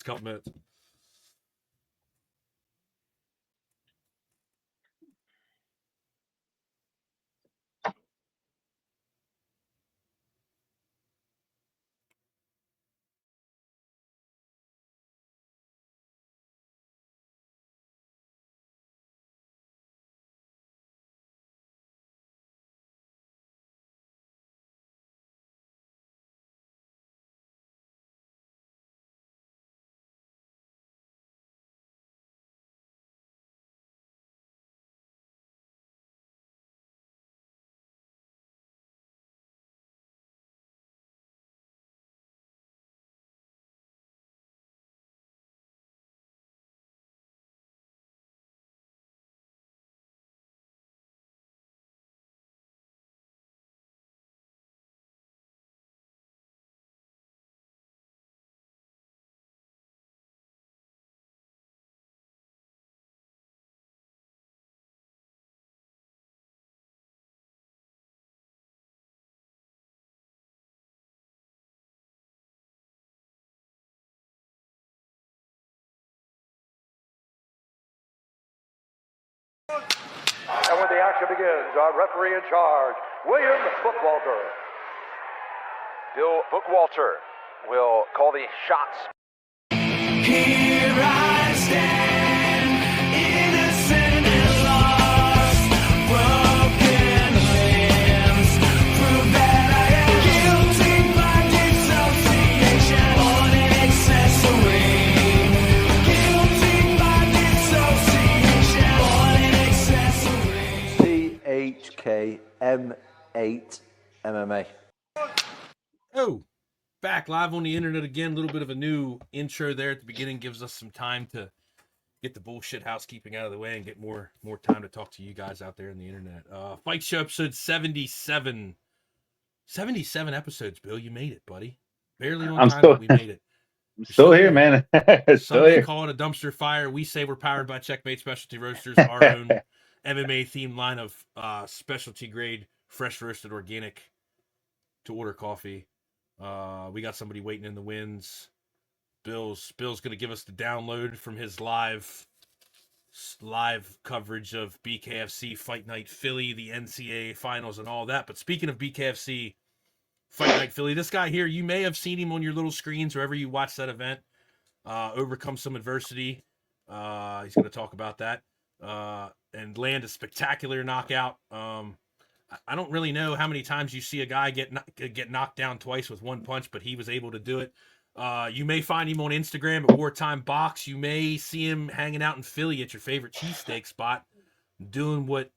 couple minutes. And when the action begins, our referee in charge, William Bookwalter. Bill Bookwalter will call the shots. Here I stand, innocent and lost, broken limbs, prove that I am guilty by dissociation, born in accessory. Guilty by dissociation, born in accessory. ChkM8 MMA. Oh, back live on the internet again. A little bit of a new intro there at the beginning gives us some time to get the bullshit housekeeping out of the way and get more time to talk to you guys out there in the internet. Fight Show episode 77. 77 episodes, Bill. You made it, buddy. Barely on time, but we made it. I'm still here, man. Still Some may here. call it a dumpster fire. We say we're powered by ChkM8 Specialty Roasters, our own MMA-themed line of specialty grade, fresh roasted, organic to order coffee. We got somebody waiting in the wings. Bill's going to give us the download from his live coverage of BKFC Fight Night Philly, the NCAA finals and all that. But speaking of BKFC Fight Night Philly, this guy here, you may have seen him on your little screens wherever you watch that event. Overcome some adversity. He's going to talk about that and land a spectacular knockout. I don't really know how many times you see a guy get knocked down twice with one punch, but he was able to do it. You may find him on Instagram at Wartime Box. You may see him hanging out in Philly at your favorite cheesesteak spot, doing what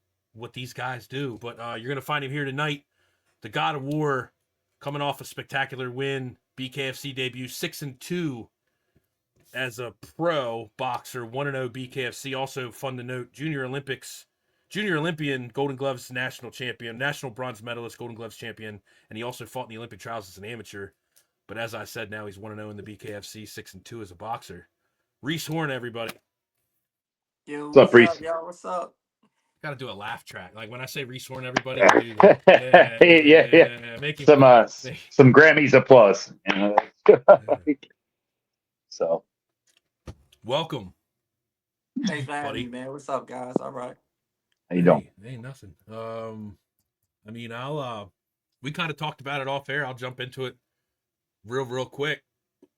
these guys do. But you're going to find him here tonight. The God of War, coming off a spectacular win, BKFC debut, 6-2 as a pro boxer, 1-0 BKFC. Also fun to note, Junior Olympian, Golden Gloves national champion, national bronze medalist, Golden Gloves champion, and he also fought in the Olympic trials as an amateur. But as I said, now he's 1-0 in the BKFC, 6-2 as a boxer. Reese Horne, everybody. Yo, What's up, Reese? y'all? What's up? Got to do a laugh track. Like when I say Reese Horne, everybody, Yeah. do that. Yeah. Make it, Some Grammys applause. So welcome. Thanks for having Buddy. me, man. What's up, guys? All right. how you doing? Hey, nothing. I mean, we kind of talked about it off air. I'll jump into it real quick.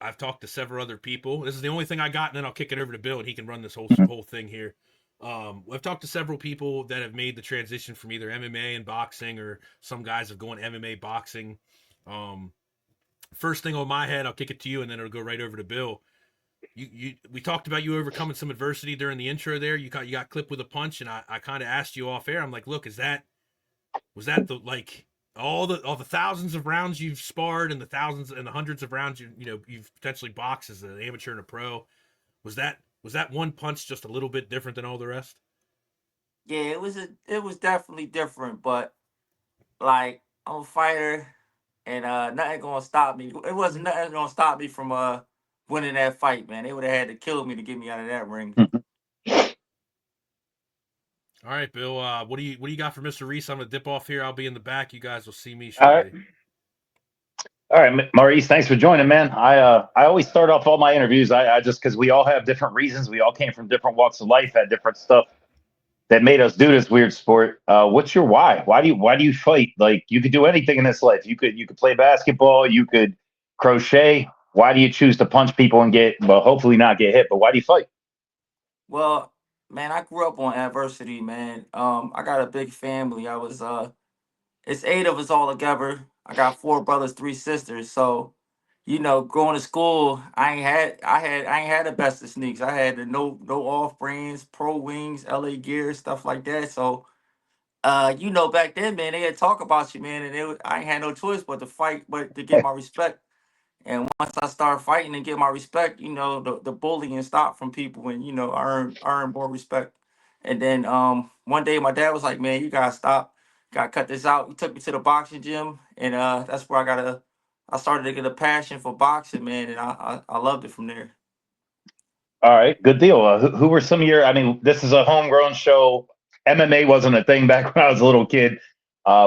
I've talked to several other people. This is the only thing I got, and then I'll kick it over to Bill, and he can run this whole thing here. I've talked to several people that have made the transition from either MMA and boxing, or some guys have gone MMA boxing. First thing on my head, I'll kick it to you, and then it'll go right over to Bill. We talked about you overcoming some adversity during the intro there. You got clipped with a punch, and I kind of asked you off air. I'm like, look, was that the like all the thousands of rounds you've sparred and the thousands and the hundreds of rounds you've potentially boxed as an amateur and a pro? Was that one punch just a little bit different than all the rest? Yeah, it was definitely different, but like I'm a fighter, and nothing gonna stop me. It wasn't nothing gonna stop me from winning that fight, man. They would have had to kill me to get me out of that ring. All right, Bill. What do you got for Mr. Reese? I'm gonna dip off here. I'll be in the back. You guys will see me All right. shortly. All right, Maurice, thanks for joining, man. I always start off all my interviews. I just because we all have different reasons. We all came from different walks of life, had different stuff that made us do this weird sport. What's your why? Why do you fight? Like you could do anything in this life. You could play basketball. You could crochet. Why do you choose to punch people and hopefully not get hit? But why do you fight? Well, man, I grew up on adversity, man. I got a big family. It's eight of us all together. I got four brothers, three sisters. So, going to school, I ain't had the best of sneaks. I had the no off brands, Pro Wings, LA Gear, stuff like that. So, back then, man, they had talk about you, man, and I ain't had no choice but to fight, but to get my respect. And once I started fighting and get my respect, the bullying stopped from people, and I earn more respect. And then one day my dad was like, "Man, you gotta stop, gotta cut this out." He took me to the boxing gym, and that's where I started to get a passion for boxing, man, and I loved it from there. All right, good deal. Who were some of your? I mean, this is a homegrown show. MMA wasn't a thing back when I was a little kid.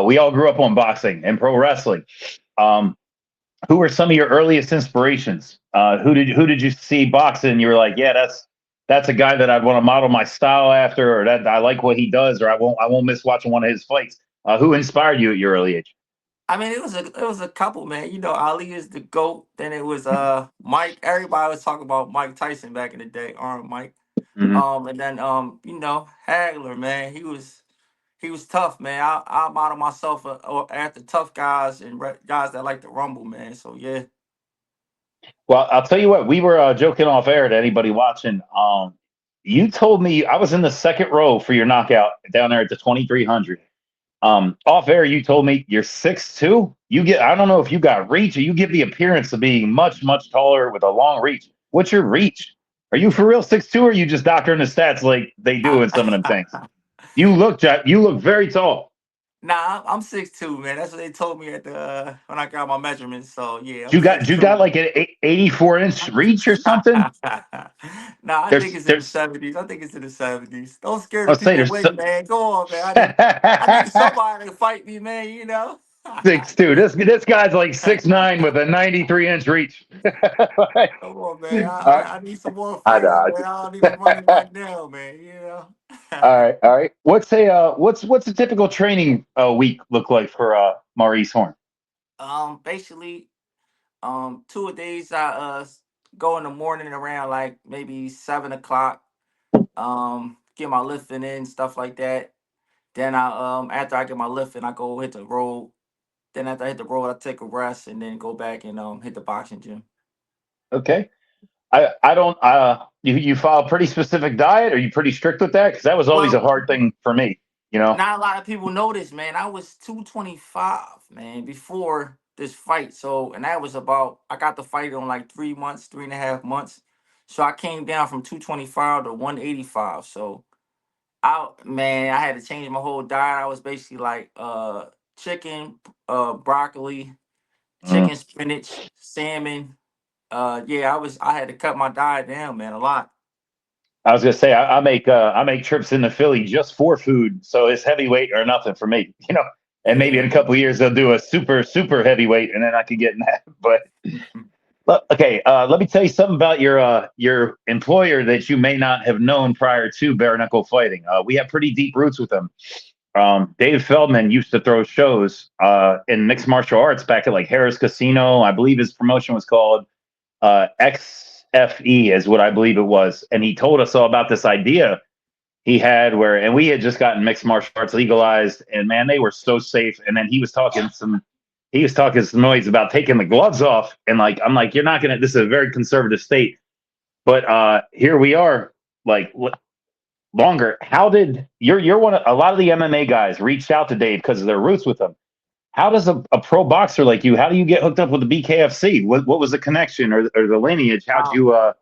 We all grew up on boxing and pro wrestling. Um, who were some of your earliest inspirations? Who did you see boxing? And you were like, yeah, that's a guy that I'd want to model my style after, or that I like what he does, or I won't miss watching one of his fights. Who inspired you at your early age? I mean, it was a couple, man. Ali is the GOAT. Then it was Mike. Everybody was talking about Mike Tyson back in the day, Arm Mike. Mhm. And then Hagler, man, he was tough, man. I model myself after tough guys and guys that like to rumble, man. So yeah. Well, I'll tell you what, we were joking off air to anybody watching. You told me I was in the second row for your knockout down there at the 2300. Off air, you told me you're 6'2". I don't know if you got reach or you give the appearance of being much, much taller with a long reach. What's your reach? Are you for real 6'2", or are you just doctoring the stats like they do in some of them things? You look very tall. Nah, I'm 6'2", man. That's what they told me at the when I got my measurements. So yeah, I'm You got six you got two. like an 84-inch reach or something. Nah, I think There's it's in the there's 70s. I think it's in the 70s. Don't scare the Let's say people there's away, man. Go on, man. I need somebody to fight me, man. 6'2". This guy's like 6'9" with a 93-inch reach. Come on, man. All right, I need some more I know. fighters, man. I don't need to run it back down, man. All right, all right. What's a typical training week look like for Maurice Horne? Basically, two a days I go in the morning around like maybe 7 o'clock. Get my lifting in, stuff like that. Then I after I get my lifting, I go hit the road. Then after I hit the road, I take a rest and then go back and hit the boxing gym. Okay. I don't you follow a pretty specific diet? Are you pretty strict with that? Because that was always a Well, hard thing for me. You know. not a lot of people know this, man. I was 225, man, before this fight. So, and that was about, I got the fight on like 3 months, 3.5 months. So I came down from 225 to 185. So I had to change my whole diet. I was basically like chicken, broccoli, Mm. chicken spinach, salmon. Yeah, I had to cut my diet down, man, a lot. I was gonna say I make trips into Philly just for food, so it's heavyweight or nothing for me. You know. And maybe Yeah, in a couple of years they'll do a super super heavyweight, and then I could get in that. But okay, let me tell you something about your employer that you may not have known prior to bare knuckle fighting. We have pretty deep roots with them. Dave Feldman used to throw shows in mixed martial arts back at like Harris Casino. I believe his promotion was called XFE, is what I believe it was. And he told us all about this idea he had and we had just gotten mixed martial arts legalized, and man, they were so safe. And then he was talking some noise about taking the gloves off, and like I'm like, you're not gonna. This is a very conservative state, but here we are, like longer. How did you're one of a lot of the MMA guys reached out to Dave because of their roots with him. How does a pro boxer like you? How do you get hooked up with the BKFC? What was the connection or the lineage? How'd um, you?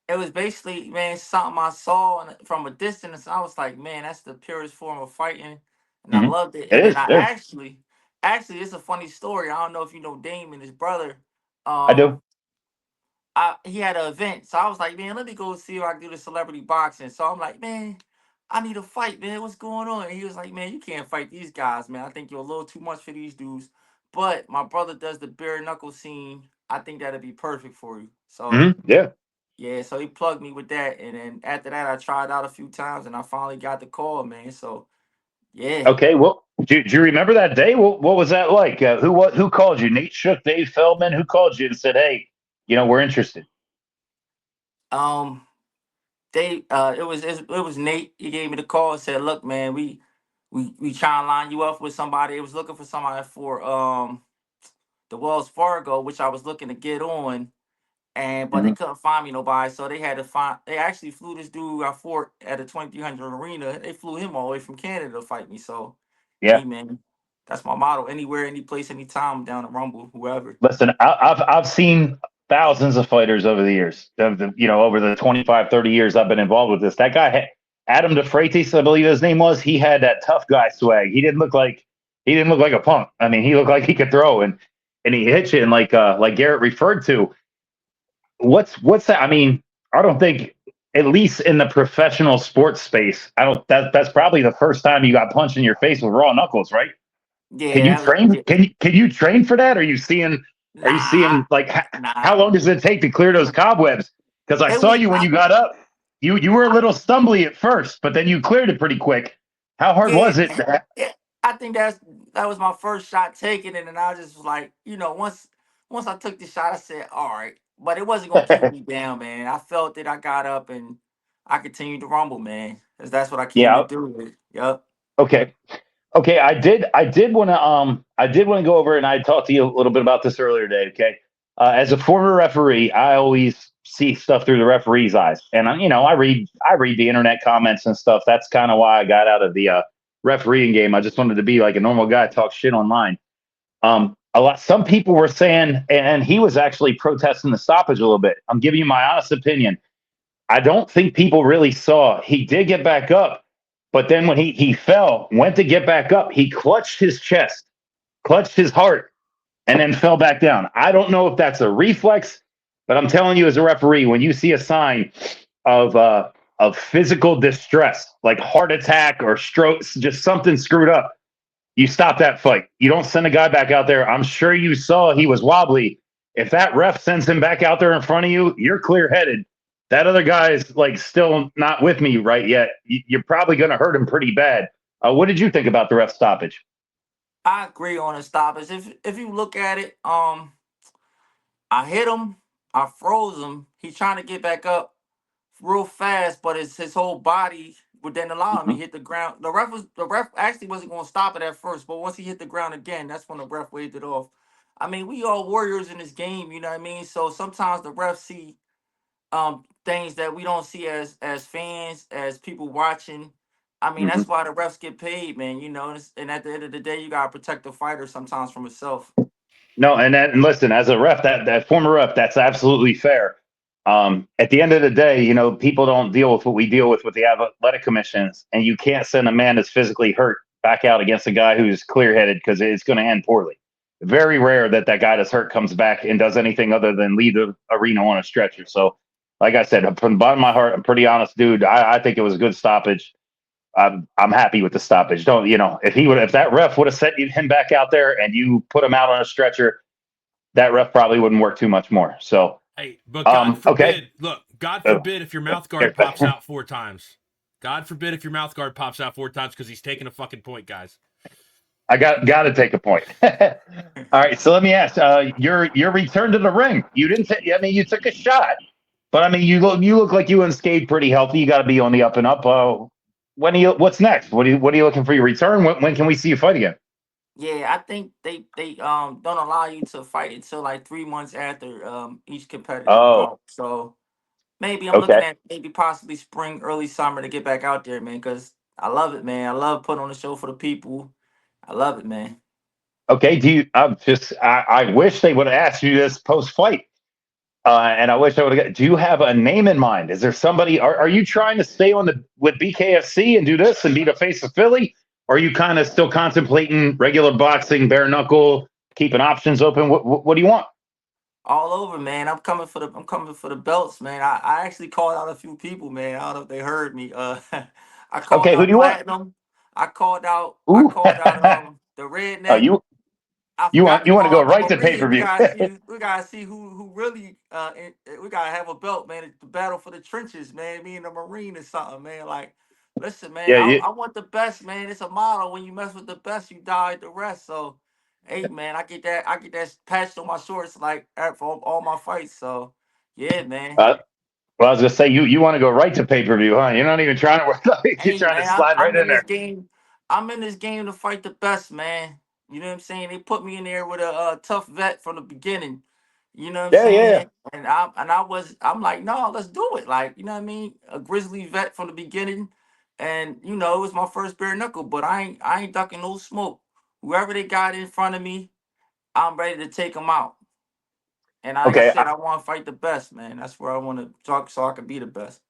it was basically, man, something I saw from a distance. I was like, man, that's the purest form of fighting, and I Mhm. loved it. It And then is. I Yeah, actually, it's a funny story. I don't know if you know Damon, his brother. I do. Um, he had an event, so I was like, man, let me go see if I can do the celebrity boxing. So I'm like, man, I need a fight, man. What's going on? And he was like, man, you can't fight these guys, man. I think you're a little too much for these dudes. but my brother does the bare knuckle scene. I think that'd be perfect for you. So Yeah. yeah, so he plugged me with that, and then after that, I tried out a few times, and I finally got the call, man. So yeah. Okay. Well, do you remember that day? What was that like? Who called you? Nate Shook, Dave Feldman. Who called you and said, "Hey, we're interested"? Um, it was Nate. He gave me the call and said, "Look, man, we trying to line you up with somebody. It was looking for somebody for the Wells Fargo, which I was looking to get on, but they Mhm. couldn't find me nobody, so they had to find. They actually flew this dude I fought at the 2300 arena. They flew him all the way from Canada to fight me. So, Yeah. hey, man, that's my motto. Anywhere, any place, anytime, down to Rumble, whoever. Listen, I've seen thousands of fighters over the years. Over the 25, 30 years I've been involved with this. That guy, Adam DeFreitas, I believe his name was. He had that tough guy swag. He didn't look like a punk. I mean, he looked like he could throw and he hit you. And like Garrett referred to, what's that? I mean, I don't think, at least in the professional sports space, I don't. That's probably the first time you got punched in your face with raw knuckles, right? Can Yeah, you that was. train? Yeah. Can you train for that? Are you seeing? Are you Nah, seeing like nah. how long does it take to clear those cobwebs? Because I It saw was. you when you got up. You were a little stumbly at first, but then you cleared it pretty quick. How hard Yeah, was it? yeah, I think that was my first shot taken, and then I just was like, once I took the shot, I said, all right, but it wasn't gonna keep me down, man. I felt that I got up and I continued to rumble, man, because that's what I came to Yeah. do. Yep. Okay. Okay. I did want to go over, and I talked to you a little bit about this earlier today. Okay. As a former referee, I always see stuff through the referee's eyes, and I read the internet comments and stuff. That's kind of why I got out of the refereeing game. I just wanted to be like a normal guy, talk shit online. Some people were saying, and he was actually protesting the stoppage a little bit. I'm giving you my honest opinion. I don't think people really saw. He did get back up, but then when he fell, went to get back up, he clutched his chest, clutched his heart, and then fell back down. I don't know if that's a reflex, but I'm telling you, as a referee, when you see a sign of physical distress, like heart attack or stroke, just something screwed up, you stop that fight. You don't send a guy back out there. I'm sure you saw he was wobbly. If that ref sends him back out there in front of you, you're clear headed. That other guy is like still not with me right yet. You're probably going to hurt him pretty bad. What did you think about the ref stoppage? I agree on the stoppage. If you look at it, I hit him, I froze him. He's trying to get back up real fast, but it's his whole body would then allow him to Mhm. hit the ground. The ref actually wasn't going to stop it at first, but once he hit the ground again, that's when the ref waved it off. I mean, we all warriors in this game, you know what I mean? So sometimes the refs see things that we don't see as fans, as people watching. I mean, Mhm. that's why the refs get paid, man. And at the end of the day, you gotta protect the fighter sometimes from himself. No, and listen, as a ref, that former ref, that's absolutely fair. At the end of the day, people don't deal with what we deal with the athletic commissions, and you can't send a man that's physically hurt back out against a guy who's clear headed because it's going to end poorly. Very rare that guy that's hurt comes back and does anything other than leave the arena on a stretcher. So, like I said, from the bottom of my heart, I'm a pretty honest dude. I think it was a good stoppage. I'm happy with the stoppage. Don't if that ref would have sent him back out there and you put him out on a stretcher, that ref probably wouldn't work too much more. So, Hey, but God okay. forbid, look, God Oh, forbid if your mouth guard pops out 4 times. God forbid if your mouth guard pops out 4 times because he's taking a fucking point, guys. I got to take a point. All right, so let me ask: your return to the ring. You didn't. I mean, you took a shot, but I mean, you look like you unscathed, pretty healthy. You got to be on the up and up. What's next? What are you looking for your return? When can we see you fight again? Yeah, I think they don't allow you to fight until like 3 months after each competitive Oh, bout. So maybe I'm looking okay. at maybe possibly spring, early summer to get back out there, man. Because I love it, man. I love putting on a show for the people. I love it, man. Okay. I wish they would have asked you this post fight. And I wish I would have. Do you have a name in mind? Is there somebody? Are you trying to stay on with BKFC and do this and be the face of Philly? Or are you kind of still contemplating regular boxing, bare knuckle, keeping options open? What do you want? All over, man. I'm coming for the belts, man. I actually called out a few people, man. I don't know if they heard me. I called Okay, who do out you want? Platinum. I called out I Ooh, called out the oh, redneck. you. I You forgot want to you want to call go out the right to pay Marine. per view. We gotta see who really we gotta have a belt, man. It's the battle for the trenches, man. Me and the Marine is something, man. Like, listen, man, Yeah, I want the best, man. It's a motto. When you mess with the best, you die at the rest. So, hey, man, I get that patched on my shorts like for all my fights. So, yeah, man. well, I was gonna say you want to go right to pay per view, huh? You're not even trying to work. You're Hey, trying to man, slide right I'm in in this there. game. I'm in this game to fight the best, man. You know what I'm saying? They put me in there with a tough vet from the beginning. You know what I'm Yeah, yeah. saying? I'm like, no, let's do it. Like, you know what I mean? A grizzly vet from the beginning, and it was my first bare knuckle. But I ain't ducking no smoke. Whoever they got in front of me, I'm ready to take them out. And like I Okay, said, I want to fight the best, man. That's where I want to talk so I can be the best.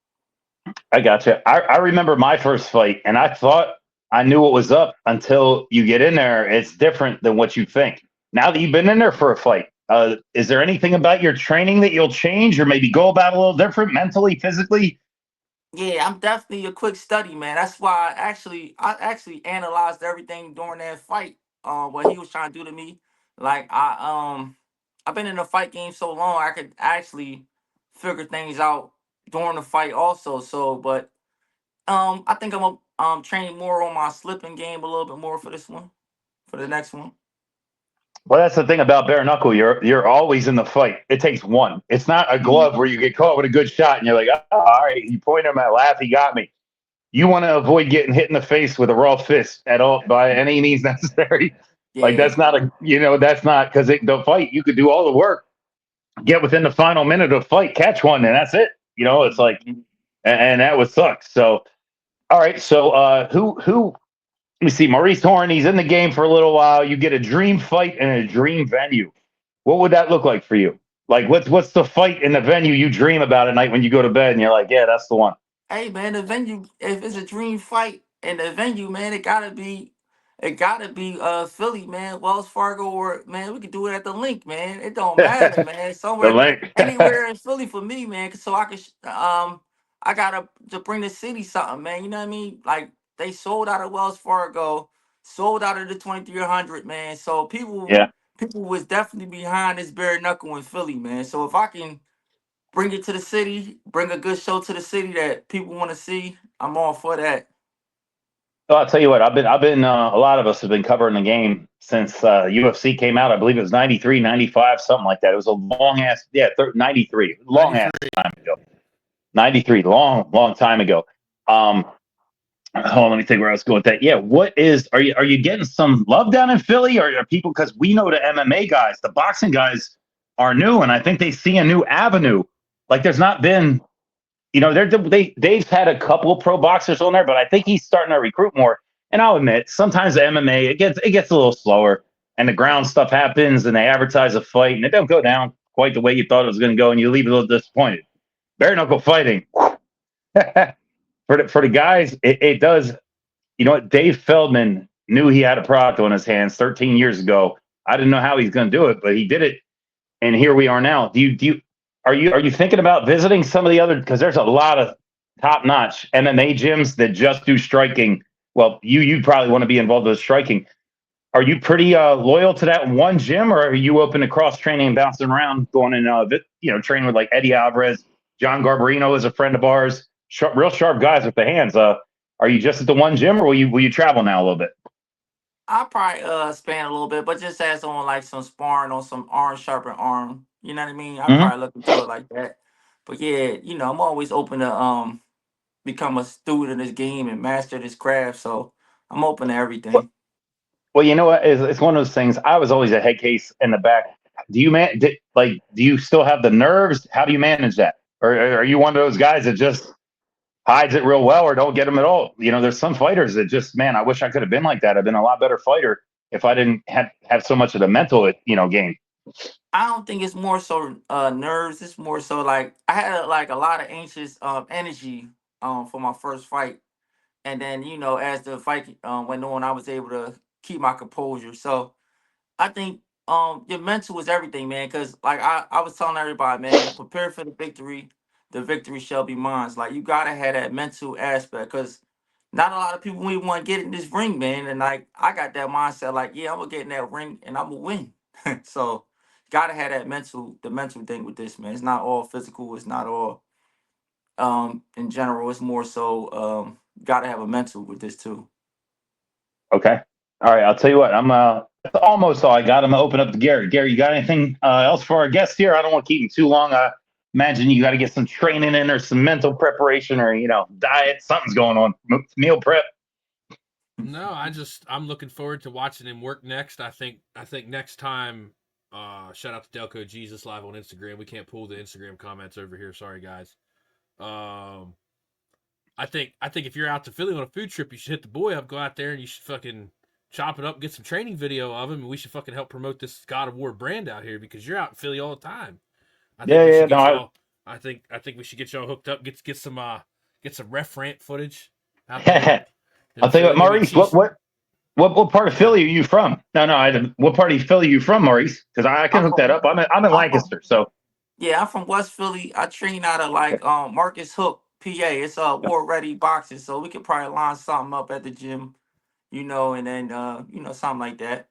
I gotcha. I remember my first fight, and I thought I knew what was up until you get in there. It's different than what you think. Now that you've been in there for a fight, is there anything about your training that you'll change or maybe go about a little different mentally, physically? Yeah, I'm definitely a quick study, man. That's why I actually analyzed everything during that fight. What he was trying to do to me. Like I've been in the fight game so long, I could actually figure things out during the fight also. So, but I think I'm gonna train more on my slipping game a little bit more for this one, for the next one. Well, that's the thing about bare knuckle. You're always in the fight. It takes one. It's not a Mhm. glove where you get caught with a good shot and you're like, oh, all right, you point him at laugh, he got me. You want to avoid getting hit in the face with a raw fist at all by any means necessary. Like Yeah. that's not that's not because the fight you could do all the work, get within the final minute of fight, catch one, and that's it. It's like, Mhm. and that would suck. So, all right, so who? Let me see. Maurice Horne, he's in the game for a little while. You get a dream fight in a dream venue. What would that look like for you? Like, what's the fight in the venue you dream about at night when you go to bed and you're like, yeah, that's the one. Hey man, the venue, if it's a dream fight and the venue, man, it gotta be Philly, man, Wells Fargo, or man, we could do it at the link, man. It don't matter, The man. Somewhere, link. anywhere in Philly for me, man. So I can I gotta to bring the city something, man. You know what I mean? Like they sold out of Wells Fargo, sold out of the 2300, man. So people Yeah. people was definitely behind this bare knuckle in Philly, man. So if I can bring it to the city, bring a good show to the city that people want to see, I'm all for that. Well, I'll tell you what. I've been. A lot of us have been covering the game since UFC came out. I believe it was 93, 95, something like that. It was a long ass. Yeah, 93, long ass 93. time ago. 93, long time ago. Um, Hold on, let me think where I was going with that. Yeah, are you getting some love down in Philly, or are people, because we know the MMA guys, the boxing guys are new, and I think they see a new avenue. Like there's not been, they've had a couple of pro boxers on there, but I think he's starting to recruit more. And I'll admit, sometimes the MMA it gets a little slower, and the ground stuff happens, and they advertise a fight, and it don't go down quite the way you thought it was going to go, and you leave a little disappointed. Bare knuckle fighting for the guys, it does. You know what? Dave Feldman knew he had a product on his hands 13 years ago. I didn't know how he's going to do it, but he did it, and here we are now. Are you thinking about visiting some of the other? Because there's a lot of top notch MMA gyms that just do striking. Well, you probably want to be involved with striking. Are you pretty loyal to that one gym, or are you open to cross training and bouncing around, going and training with like Eddie Alvarez, John Garbarino is a friend of ours, real sharp guys with the hands. Are you just at the one gym, or will you travel now a little bit? I'll probably span a little bit, but just as on like some sparring on some arm sharpen arm. You know what I mean? I Mm-hmm. probably look into it like that. But yeah, I'm always open to become a student of this game and master this craft. So I'm open to everything. Well, you know what? It's one of those things. I was always a head case in the back. Do you still have the nerves? How do you manage that? Or are you one of those guys that just hides it real well, or don't get them at all? There's some fighters that just, man, I wish I could have been like that. I've been a lot better fighter if I didn't have so much of the mental, game. I don't think it's more so nerves. It's more so like I had like a lot of anxious energy for my first fight. And then, as the fight went on, I was able to keep my composure. So I think your mental is everything, man. Because like I was telling everybody, man, prepare for the victory. The victory shall be mine. Like you gotta have that mental aspect. Because not a lot of people even want to get in this ring, man. And like I got that mindset, like, yeah, I'm gonna get in that ring and I'm gonna win. So gotta have that the mental thing with this, man. It's not all physical, it's not all in general, it's more so gotta have a mental with this too. Okay. All right. I'll tell you what. That's almost all I got. I'm gonna open up to Gary. Gary, you got anything else for our guest here? I don't want to keep him too long. I imagine you got to get some training in, or some mental preparation, or diet. Something's going on. Meal prep. No, I'm looking forward to watching him work next. I think next time, shout out to Delco Jesus live on Instagram. We can't pull the Instagram comments over here. Sorry guys. I think if you're out to Philly on a food trip, you should hit the boy up, go out there, and you should fucking chop it up, get some training video of him, and we should fucking help promote this God of War brand out here because you're out in Philly all the time. I think we should get y'all. I think we should get y'all hooked up. Get some ref rant footage out there. I'll tell you what, Maurice. What part of Philly are you from? No. What part of Philly are you from, Maurice? Because I can hook that up. I'm in Lancaster, so. Yeah, I'm from West Philly. I train out of like Marcus Hook, PA. It's war ready boxing, so we could probably line something up at the gym, and then something like that.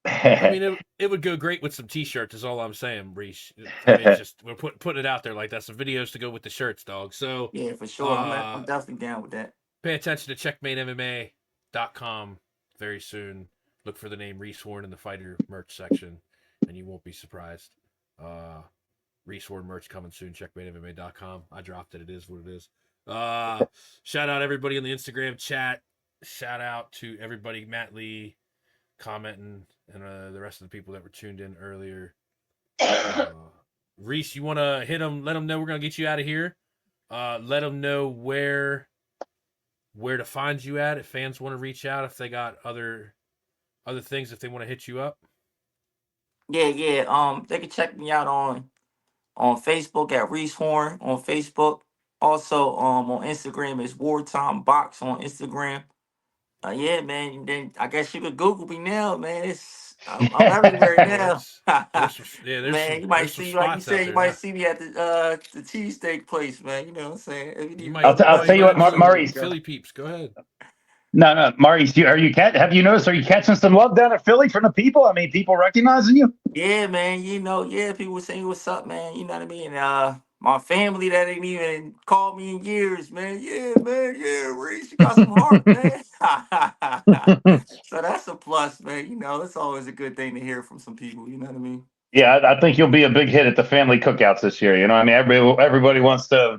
I mean, it would go great with some T-shirts. Is all I'm saying, Reese. I mean, it's just we're putting it out there like that. Some videos to go with the shirts, dog. So yeah, for sure. I'm definitely down with that. Pay attention to ChkM8MMA.com very soon. Look for the name Reese Horne in the fighter merch section, and you won't be surprised. Reese Horne merch coming soon. ChkM8MMA.com. I dropped it. It is what it is. Shout out everybody in the Instagram chat. Shout out to everybody, Matt Lee, commenting, and the rest of the people that were tuned in earlier. Reese, you want to hit them? Let them know we're gonna get you out of here. Let them know where to find you at if fans want to reach out, if they got other things, if they want to hit you up. Yeah. They can check me out on Facebook at Reese Horne on Facebook. Also, on Instagram is Wartime Box on Instagram. Yeah, man. Then I guess you could Google me now, man. I'm everywhere now. Man, you might see, like you said, you might see me at the cheesesteak place, man. You know what I'm saying? If you need I'll tell you what, Maurice. Philly peeps, go ahead. No, Maurice, have you noticed? Are you catching some love down at Philly from the people? I mean, people recognizing you? Yeah, man. People saying what's up, man. You know what I mean? My family that ain't even called me in years, man. Yeah, man. Yeah, Reese, you got some heart, man. So that's a plus, man. It's always a good thing to hear from some people. You know what I mean? Yeah, I think you'll be a big hit at the family cookouts this year. I mean, everybody wants to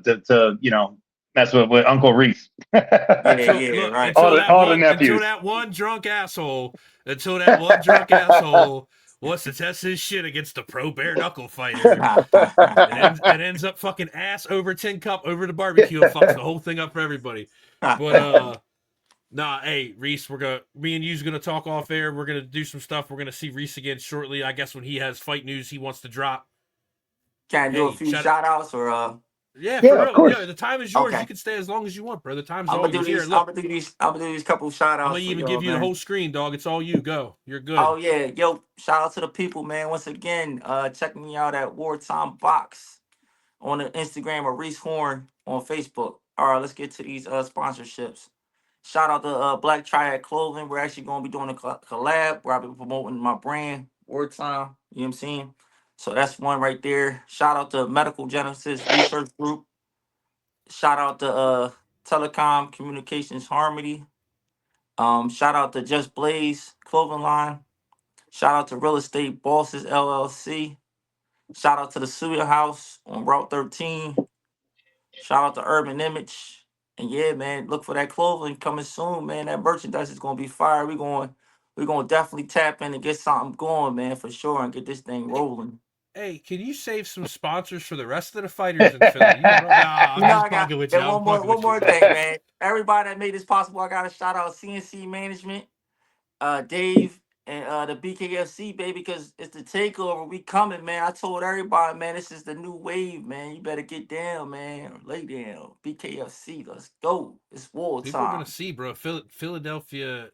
mess with Uncle Reese. Right. All the nephews. Until that one drunk asshole wants to test his shit against the pro bare knuckle fighter. It ends up fucking ass over tin cup over the barbecue and fucks the whole thing up for everybody. But hey, Reese, me and you's gonna talk off air. We're gonna do some stuff. We're gonna see Reese again shortly. I guess when he has fight news he wants to drop. Can I do a few shout outs or Yeah, for real. Of course. Yeah, the time is yours. Okay. You can stay as long as you want, bro. The time's I'm always gonna do here. these. Look, I'm gonna do these couple shout outs. I'm gonna even give you the whole screen, dog. It's all you. Go. You're good. Oh yeah, yo! Shout out to the people, man. Once again, check me out at Wartime Box on the Instagram or Reese Horne on Facebook. All right, let's get to these sponsorships. Shout out to Black Triad Clothing. We're actually gonna be doing a collab where I'll be promoting my brand Wartime. You know what I'm saying? So that's one right there. Shout out to Medical Genesis Research Group. Shout out to Telecom Communications Harmony. Shout out to Just Blaze Clothing Line. Shout out to Real Estate Bosses LLC. Shout out to the Suya House on Route 13. Shout out to Urban Image. And yeah, man, look for that clothing coming soon, man. That merchandise is gonna be fire. We're gonna definitely tap in and get something going, man, for sure, and get this thing rolling. Hey, can you save some sponsors for the rest of the fighters in Philly? I'm just with you. One more thing, man. Everybody that made this possible, I gotta shout out CNC Management, Dave, and the BKFC, baby, because it's the takeover. We coming, man. I told everybody, man, this is the new wave, man. You better get down, man, or lay down. BKFC, let's go. It's war People are time. gonna see, bro. Philadelphia,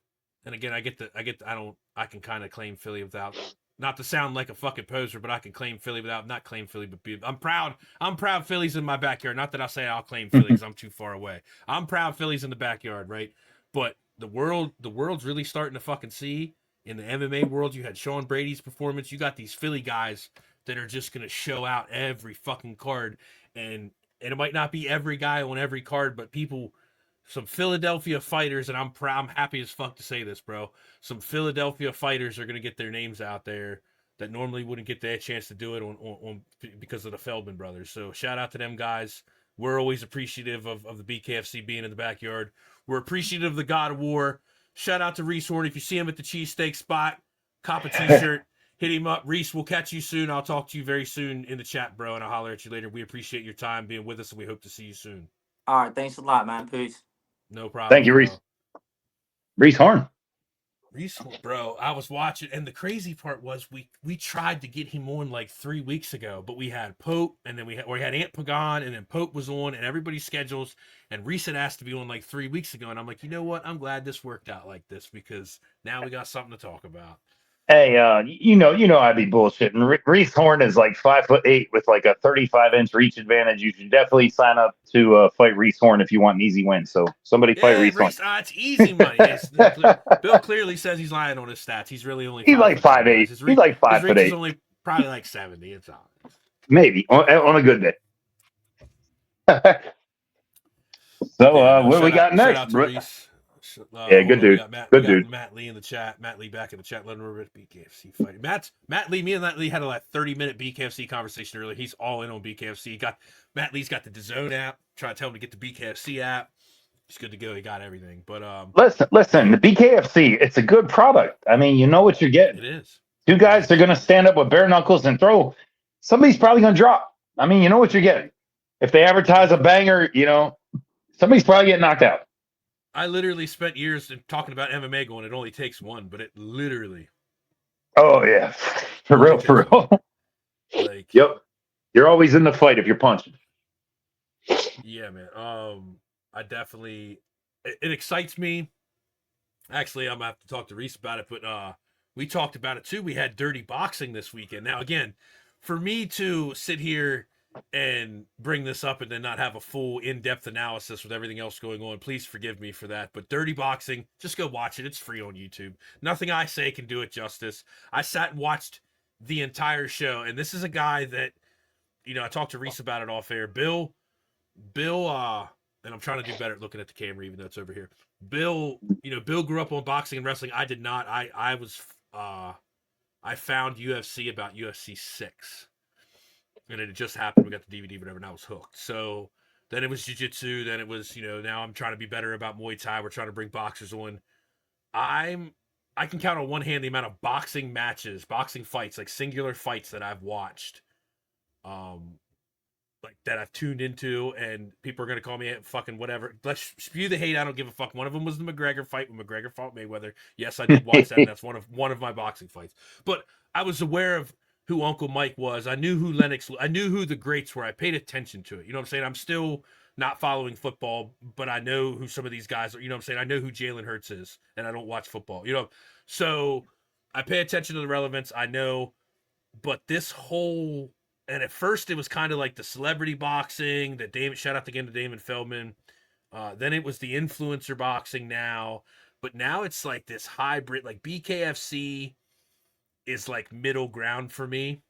and again, I can kind of claim Philly without not to sound like a fucking poser, but I can claim Philly without not claim Philly, but I'm proud. I'm proud Philly's in my backyard. Not that I'll say I'll claim Philly because I'm too far away. I'm proud Philly's in the backyard, right? But the world's really starting to fucking see in the MMA world. You had Sean Brady's performance. You got these Philly guys that are just gonna show out every fucking card, and it might not be every guy on every card, but people. Some Philadelphia fighters, and I'm happy as fuck to say this, bro. Some Philadelphia fighters are gonna get their names out there that normally wouldn't get that chance to do it on because of the Feldman brothers. So shout out to them guys. We're always appreciative of the BKFC being in the backyard. We're appreciative of the God of War. Shout out to Reese Horne. If you see him at the cheesesteak spot, cop a t-shirt, hit him up. Reese, we'll catch you soon. I'll talk to you very soon in the chat, bro, and I'll holler at you later. We appreciate your time being with us, and we hope to see you soon. All right, thanks a lot, man. Peace. No problem. Thank you, Reese. Reese Horne. Reese, bro, I was watching, and the crazy part was we tried to get him on like 3 weeks ago, but we had Pope, and then we had Ant Pagan, and then Pope was on, and everybody's schedules, and Reese had asked to be on like 3 weeks ago, and I'm like, you know what? I'm glad this worked out like this because now we got something to talk about. Hey, you know, I'd be bullshitting. Reese Horne is like 5'8" with like a 35-inch reach advantage. You should definitely sign up to fight Reese Horne if you want an easy win. So somebody fight Reese Horne. It's easy money. Bill clearly says he's lying on his stats. He's really only he's like 5'8". He's like 5'8". He's only probably like 70. It's all right. Maybe on a good day. So what we got next? Yeah, good dude. Good dude. Matt Lee in the chat. Matt Lee back in the chat. Let him know BKFC fighting. Matt Lee. Me and Matt Lee had a like 30-minute BKFC conversation earlier. He's all in on BKFC. Matt Lee's got the DAZN app. Trying to tell him to get the BKFC app. He's good to go. He got everything. But listen. The BKFC. It's a good product. I mean, you know what you're getting. It is. Two guys are gonna stand up with bare knuckles and throw. Somebody's probably gonna drop. I mean, you know what you're getting. If they advertise a banger, you know, somebody's probably getting knocked out. I literally spent years talking about MMA going, it only takes one, but it literally. Oh, yeah. For real. Like, yep. You're always in the fight if you're punching. Yeah, man. I definitely, it excites me. Actually, I'm going to have to talk to Reese about it, but we talked about it too. We had dirty boxing this weekend. Now, again, for me to sit here and bring this up and then not have a full in-depth analysis with everything else going on, please forgive me for that. But dirty boxing, just go watch it. It's free on YouTube. Nothing I say can do it justice. I sat and watched the entire show, and this is a guy that, you know, I talked to Reese about it off air. Bill, and I'm trying to do better at looking at the camera, even though it's over here. Bill grew up on boxing and wrestling. I did not. I found UFC about UFC 6. And it just happened. We got the DVD, whatever, and I was hooked. So then it was jiu-jitsu. Then it was, now I'm trying to be better about Muay Thai. We're trying to bring boxers on. I can count on one hand the amount of boxing matches, boxing fights, like singular fights that I've watched, like that I've tuned into, and people are going to call me fucking whatever. Let's spew the hate. I don't give a fuck. One of them was the McGregor fight when McGregor fought Mayweather. Yes, I did watch that. And that's one of my boxing fights. But I was aware of who Uncle Mike was. I knew who Lennox, I knew who the greats were. I paid attention to it. You know what I'm saying? I'm still not following football, but I know who some of these guys are. You know what I'm saying? I know who Jalen Hurts is, and I don't watch football. So I pay attention to the relevance. I know, but this whole, and at first it was kind of like the celebrity boxing that shout out again to Damon Feldman. Then it was the influencer boxing now, but now it's like this hybrid, like BKFC is like middle ground for me.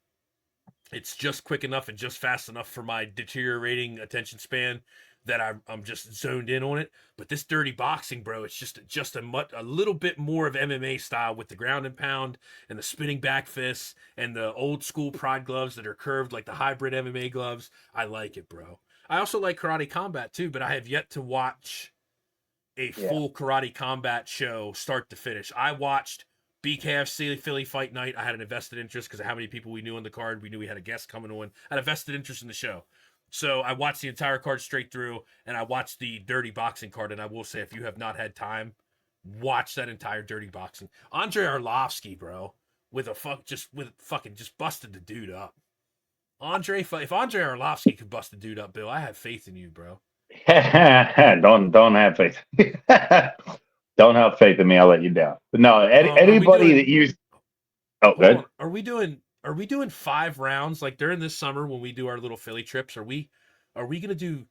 It's just quick enough and just fast enough for my deteriorating attention span that I'm just zoned in on it. But this dirty boxing, bro, it's just a little bit more of MMA style with the ground and pound and the spinning back fists and the old school pride gloves that are curved like the hybrid MMA gloves. I like it, bro. I also like Karate Combat too, but I have yet to watch a full Karate Combat show start to finish. I watched BKFC Philly Fight Night. I had an invested interest because of how many people we knew on the card. We knew we had a guest coming on. I had a vested interest in the show. So I watched the entire card straight through, and I watched the dirty boxing card. And I will say, if you have not had time, watch that entire dirty boxing. Andre Arlovsky, bro, just busted the dude up. If Andre Arlovsky could bust the dude up, Bill, I have faith in you, bro. Don't have faith. Don't have faith in me. I'll let you down. But no, anybody that used. Oh, Hold good. on. Are we doing 5 rounds like during this summer when we do our little Philly trips? Are we gonna do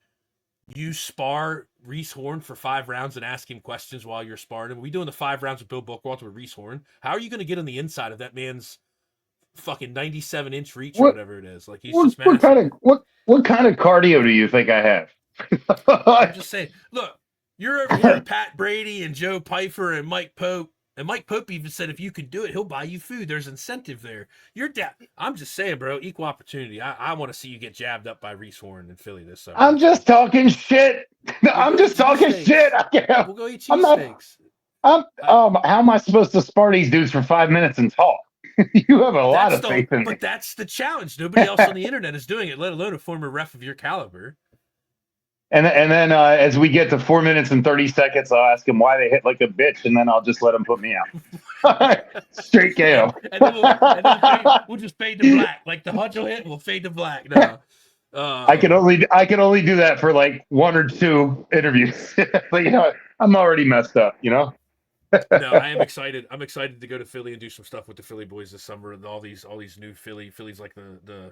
you spar Reese Horne for 5 rounds and ask him questions while you're sparring him? Are we doing the 5 rounds with Bill Bookwalter with Reese Horne? How are you gonna get on the inside of that man's fucking 97-inch reach or What whatever it is? Like he's what just what massive. kind of what kind of cardio do you think I have? I'm just saying, look, you're over here with Pat Brady and Joe Pfeiffer and Mike Pope. And Mike Pope even said if you could do it, he'll buy you food. There's incentive there. You're down. I'm just saying, bro, equal opportunity. I want to see you get jabbed up by Reese Horne in Philly this summer. I'm just talking shit. We'll I'm go just eat talking cheesesteaks. shit. We'll go eat I'm not. cheesesteaks. How am I supposed to spar these dudes for 5 minutes and talk? You have a lot of faith in me. But that's the challenge. Nobody else on the internet is doing it, let alone a former ref of your caliber. And then as we get to 4 minutes and 30 seconds, I'll ask him why they hit like a bitch, and then I'll just let him put me out. Straight KO. And then we'll just fade to black. Like the hunch will hit, we'll fade to black. No. I can only do that for like 1 or 2 interviews. But you know, I'm already messed up. You know. No, I am excited. I'm excited to go to Philly and do some stuff with the Philly boys this summer and all these new Philly's like the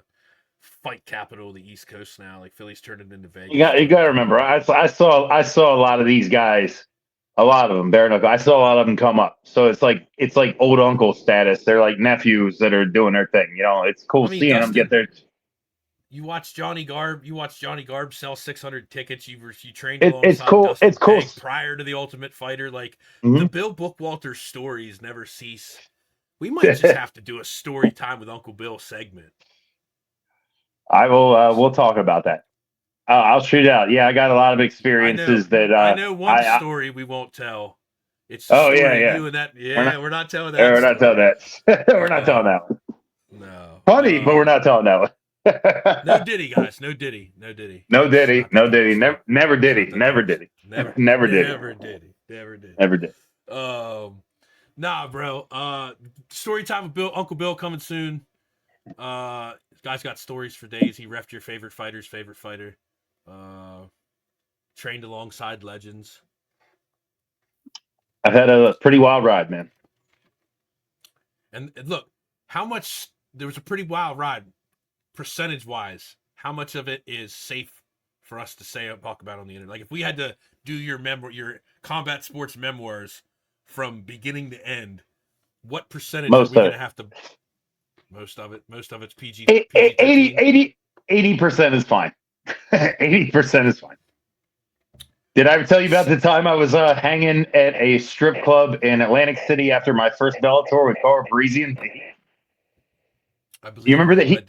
fight capital of the East Coast now. Like Philly's turning into Vegas. You got to remember, I saw a lot of these guys, a lot of them bare knuckle. I saw a lot of them come up. So it's like old uncle status. They're like nephews that are doing their thing. You know, it's cool seeing Dustin, them get their. You watch Johnny Garb. Sell 600 tickets. You trained It's alongside cool. Dustin It's cool. Pegg prior to the Ultimate Fighter. Like Mhm. the Bill Bookwalter stories never cease. We might just have to do a story time with Uncle Bill segment. I will. We'll talk about that. I'll shoot out. Yeah, I got a lot of experiences I know one story we won't tell. It's the story of you and that. Yeah, we're not telling that. We're not telling that. We're not telling that one. No. Funny, but we're not telling that one. No Diddy, guys. No Diddy. No Diddy. Never Diddy. Never Diddy. Never Diddy. Never did. Nah, bro. Story time with Uncle Bill coming soon. This guy's got stories for days. He reffed your favorite fighter's favorite fighter. Trained alongside legends. I've had a pretty wild ride, man. And look, there was a pretty wild ride, percentage-wise. How much of it is safe for us to say and talk about on the internet? Like if we had to do your combat sports memoirs from beginning to end, what percentage are we going to have to? Most of it's PG. 80% is fine. 80% is fine. Did I ever tell you about the time I was hanging at a strip club in Atlantic City after my first Bellator with Cara Parisian? Do you remember the Heat?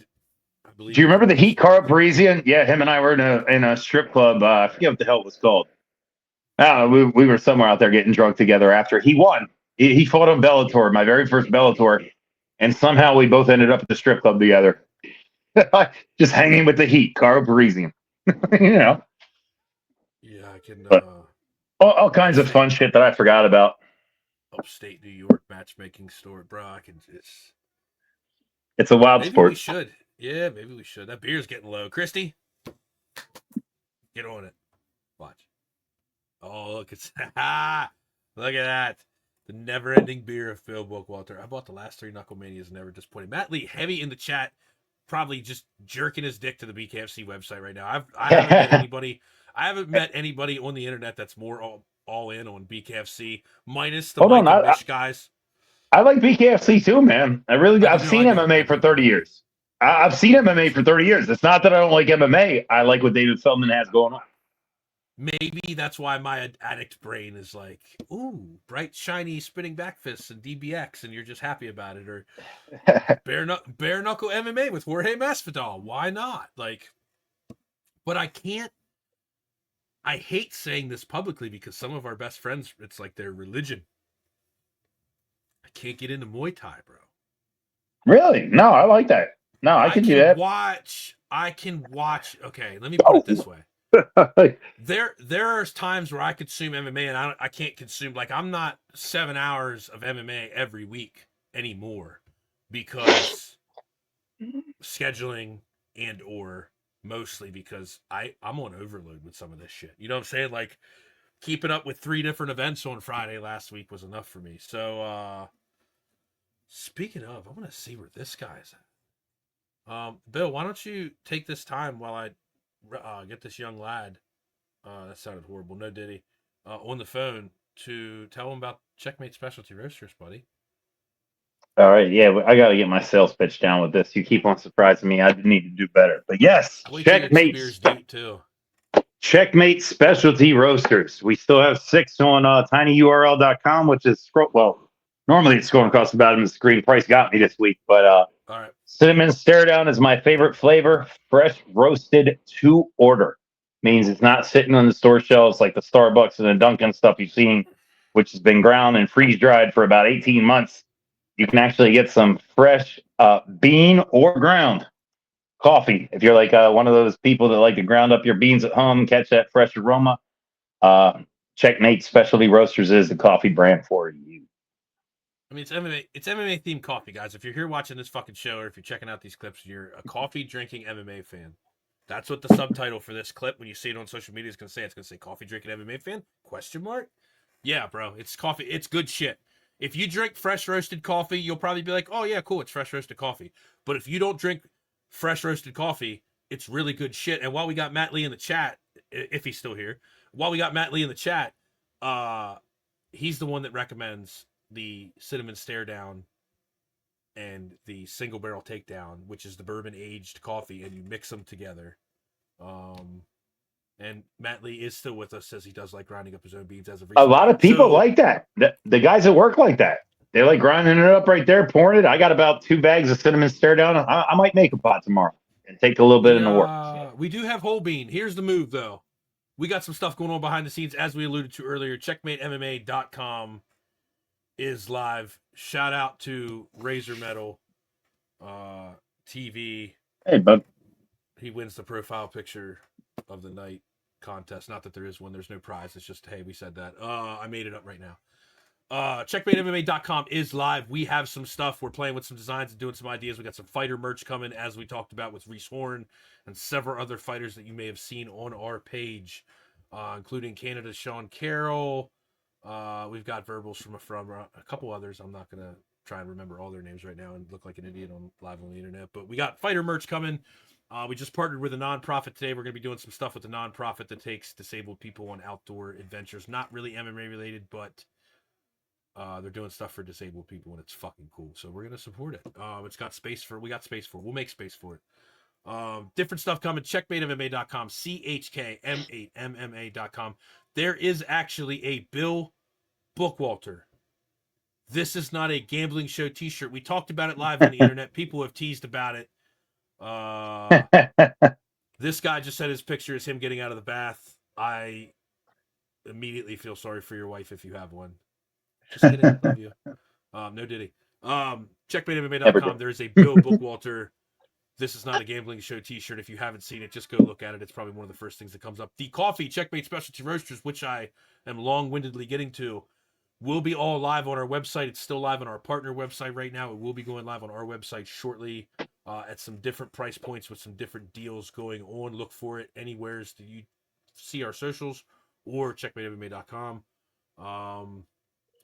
Do you remember the Heat, Cara Parisian? Yeah, him and I were in a strip club. I forget what the hell it was called. I don't know. We were somewhere out there getting drunk together after he won. He fought on Bellator, my very first Bellator, and somehow we both ended up at the strip club together. Just hanging with the Heat, Cara Parisian. You know. Yeah, I can. All kinds of fun shit that I forgot about. Upstate New York matchmaking store, bro. I can. It's a wild sport. Maybe we should. Yeah, maybe we should. That beer's getting low. Christy, get on it. Watch. Oh, look at look at that. The never-ending beer of Phil Bookwalter. I bought the last 3 Knucklemanias, never disappointed. Matt Lee, heavy in the chat, probably just jerking his dick to the BKFC website right now. I haven't met anybody. I haven't met anybody on the internet that's more all in on BKFC, minus the Mish guys. I like BKFC too, man. I've seen MMA for 30 years. I've seen MMA for 30 years. It's not that I don't like MMA. I like what David Feldman has going on. Maybe that's why my addict brain is like, ooh, bright, shiny, spinning back fists and DBX, and you're just happy about it. Or bare knuckle MMA with Jorge Masvidal. Why not? Like, but I can't. I hate saying this publicly because some of our best friends, it's like their religion. I can't get into Muay Thai, bro. Really? No, I like that. No, I can do that. I can watch. Okay, let me put it this way. There are times where I consume MMA and I can't consume, like, I'm not 7 hours of MMA every week anymore because scheduling and or mostly because I'm on overload with some of this shit. You know what I'm saying? Like keeping up with 3 different events on Friday last week was enough for me. So Speaking of, I want to see where this guy's at. Bill, why don't you take this time while I get this young lad, that sounded horrible, no diddy, on the phone to tell him about ChkM8 Specialty Roasters, buddy. All right, yeah, I got to get my sales pitch down with this. You keep on surprising me. I need to do better. But yes, Wait till you get Spears Deep, too. ChkM8 Specialty Roasters. We still have 6 on tinyurl.com, which is normally it's going across the bottom of the screen. Price got me this week, but All right. cinnamon stare down is my favorite flavor. Fresh roasted to order means it's not sitting on the store shelves like the Starbucks and the Dunkin' stuff you've seen, which has been ground and freeze dried for about 18 months. You can actually get some fresh bean or ground coffee. If you're like one of those people that like to ground up your beans at home, catch that fresh aroma, ChkM8 Specialty Roasters is the coffee brand for you. I mean, it's MMA themed coffee, guys. If you're here watching this fucking show, or if you're checking out these clips, you're a coffee drinking MMA fan. That's what the subtitle for this clip, when you see it on social media, is going to say. It's going to say coffee drinking MMA fan? ? Yeah, bro. It's coffee. It's good shit. If you drink fresh roasted coffee, you'll probably be like, oh yeah, cool, it's fresh roasted coffee. But if you don't drink fresh roasted coffee, it's really good shit. And while we got Matt Lee in the chat, if he's still here, he's the one that recommends the cinnamon stare down and the single barrel takedown, which is the bourbon aged coffee, and you mix them together. And Matt Lee is still with us, says he does like grinding up his own beans as of recent. A lot of people like that. The guys at work like that. They like grinding it up right there, pouring it. I got about 2 bags of cinnamon stare down. I might make a pot tomorrow and take a little bit in the work. We do have whole bean. Here's the move, though. We got some stuff going on behind the scenes, as we alluded to earlier. ChkM8MMA.com is live. Shout out to Razor Metal TV. Hey, bud. He wins the profile picture of the night contest. Not that there is one. There's no prize. It's just, hey, we said that. I made it up right now. ChkM8MMA.com is live. We have some stuff. We're playing with some designs and doing some ideas. We got some fighter merch coming, as we talked about with Reese Horne and several other fighters that you may have seen on our page, including Canada's Sean Carroll. We've got verbals from a couple others. I'm not gonna try and remember all their names right now and look like an idiot live on the internet. But we got fighter merch coming. We just partnered with a nonprofit today. We're going to be doing some stuff with the nonprofit that takes disabled people on outdoor adventures. Not really MMA related, but they're doing stuff for disabled people, and it's fucking cool. So we're going to support it. It's got space for. We got space for it. We'll make space for it. Different stuff coming. ChkM8MMA.com. ChkM8 MMA.com. There is actually a Bill Bookwalter. This is not a gambling show t-shirt. We talked about it live on the internet. People have teased about it. This guy just said his picture is him getting out of the bath. I immediately feel sorry for your wife if you have one. Just kidding. Love you. No diddy. ChkM8MMA.com. There is a Bill Bookwalter. This is not a gambling show t-shirt. If you haven't seen it, just go look at it. It's probably one of the first things that comes up. The coffee, ChkM8 Specialty Roasters, which I am long-windedly getting to, will be all live on our website. It's still live on our partner website right now. It will be going live on our website shortly at some different price points with some different deals going on. Look for it anywhere that you see our socials or ChkM8MMA.com.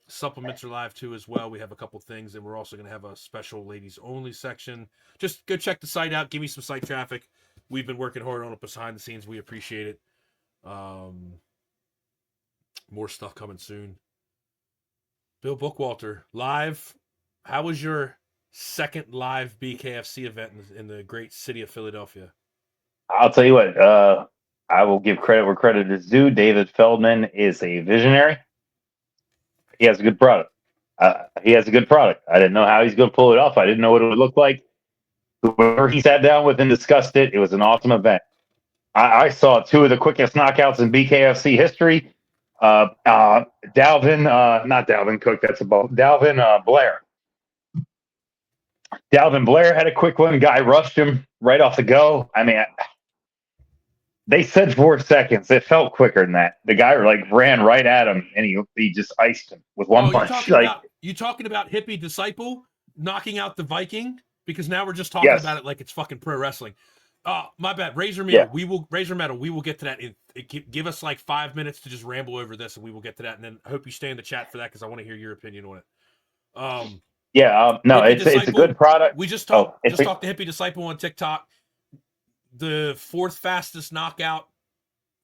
Supplements are live too as well. We have a couple things, and we're also going to have a special ladies only section. Just go check the site out. Give me some site traffic. We've been working hard on it behind the scenes. We appreciate it. More stuff coming soon. Bill Bookwalter, live. How was your second live BKFC event in the great city of Philadelphia? I'll tell you what, I will give credit where credit is due. David Feldman is a visionary. He has a good product. I didn't know how he's going to pull it off. I didn't know what it would look like. Whoever he sat down with and discussed it, it was an awesome event. I saw 2 of the quickest knockouts in BKFC history. Not Dalvin Cook, that's a ball. Dalvin Blair. Dalvin Blair had a quick one. Guy rushed him right off the go. I mean, they said 4 seconds. It felt quicker than that. The guy ran right at him, and he just iced him with one punch. You talking about Hippie Disciple knocking out the Viking? Because now we're just talking about it like it's fucking pro wrestling. My bad. Razor Metal. Yeah. We will get to that. Give us 5 minutes to just ramble over this, and we will get to that. And then I hope you stay in the chat for that because I want to hear your opinion on it. Yeah, no, Hippie it's a Disciple, good product. We just Oh, talked to Hippie Disciple on TikTok. The 4th fastest knockout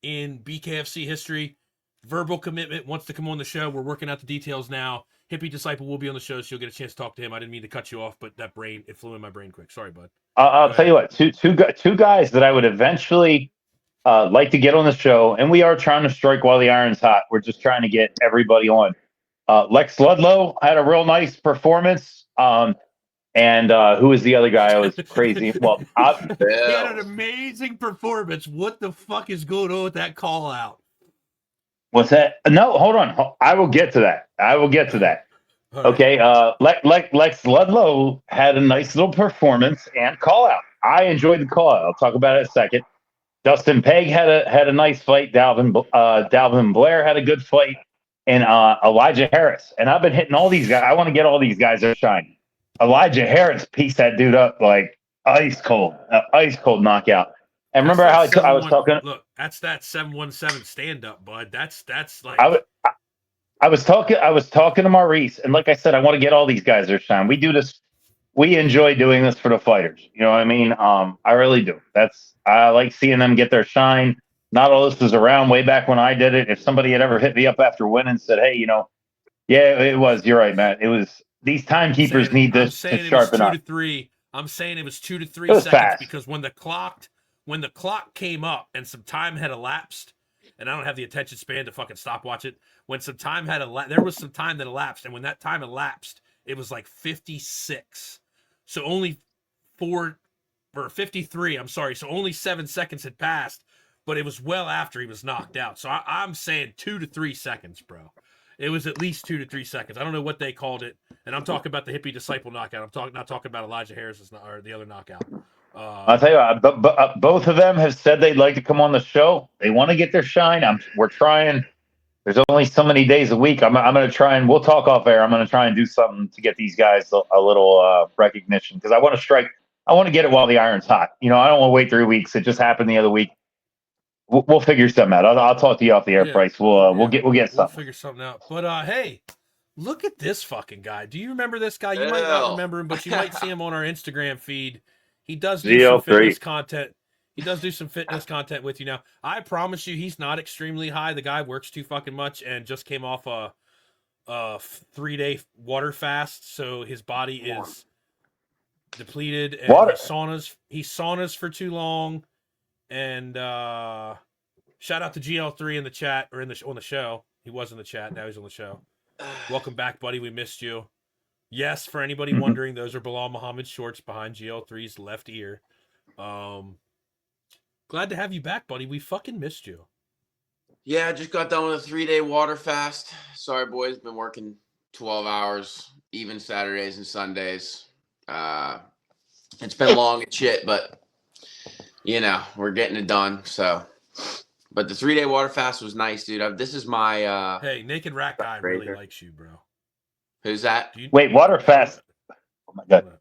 in BKFC history. Verbal commitment, wants to come on the show. We're working out the details now. Hippie Disciple will be on the show, so you'll get a chance to talk to him. I didn't mean to cut you off, but it flew in my brain quick. Sorry, bud. I'll tell you what, two guys that I would eventually like to get on the show, and we are trying to strike while the iron's hot. We're just trying to get everybody on. Lex Ludlow had a real nice performance. And who was the other guy? I was crazy. Well, he had an amazing performance. What the fuck is going on with that call out? what's that? No, hold on. I will get to that. All right. Okay. Lex Ludlow had a nice little performance and call out. I enjoyed the call out. I'll talk about it in a second. Dustin Pegg had a nice fight. Dalvin Blair had a good fight, and Elijah Harris. And I've been hitting all these guys. I want to get all these guys their shine. Elijah Harris pieced that dude up like ice cold knockout. And remember how I was talking? Look, that's that 717 stand up, bud. That's like I was talking to Maurice, and like I said, I want to get all these guys their shine. We do this. We enjoy doing this for the fighters. You know what I mean? I really do. I like seeing them get their shine. Not all this was around way back when I did it. If somebody had ever hit me up after winning and said, "Hey, yeah, it was. You're right, Matt. It was." These timekeepers need this to sharpen up. 2 to 3. I'm saying it was 2 to 3 was seconds fast. because when the clock came up and some time had elapsed, and I don't have the attention span to fucking stopwatch it. When some time had there was some time that elapsed, and when that time elapsed, it was like 56. So only 53. I'm sorry. So only 7 seconds had passed, but it was well after he was knocked out. So I'm saying 2 to 3 seconds, bro. It was at least 2 to 3 seconds. I don't know what they called it, and I'm talking about the Hippie Disciple knockout. I'm not talking about Elijah Harris's or the other knockout. I'll tell you what, both of them have said they'd like to come on the show. They want to get their shine. We're trying. There's only so many days a week. I'm going to try, and we'll talk off air. I'm going to try and do something to get these guys a little recognition, because I want to strike. I want to get it while the iron's hot. I don't want to wait 3 weeks. It just happened the other week. We'll figure something out. I'll talk to you off the air, Price. We'll get something. We'll figure something out. But hey, look at this fucking guy. Do you remember this guy? You might not remember him, but you might see him on our Instagram feed. He does do some fitness content. He does do some fitness content with you now. I promise you, he's not extremely high. The guy works too fucking much and just came off a 3-day water fast, so his body is depleted. And he saunas for too long. And shout out to GL3 in the chat, or on the show. He was in the chat. Now he's on the show. Welcome back, buddy. We missed you. Yes, for anybody wondering, those are Bilal Muhammad's shorts behind GL3's left ear. Glad to have you back, buddy. We fucking missed you. Yeah, I just got done with a 3-day water fast. Sorry, boys. Been working 12 hours, even Saturdays and Sundays. It's been long and shit, but we're getting it done. So, but the 3-day water fast was nice, dude. This is my hey, Naked Rat Guy really likes you, bro. Who's that? Wait, water fast. Oh my god.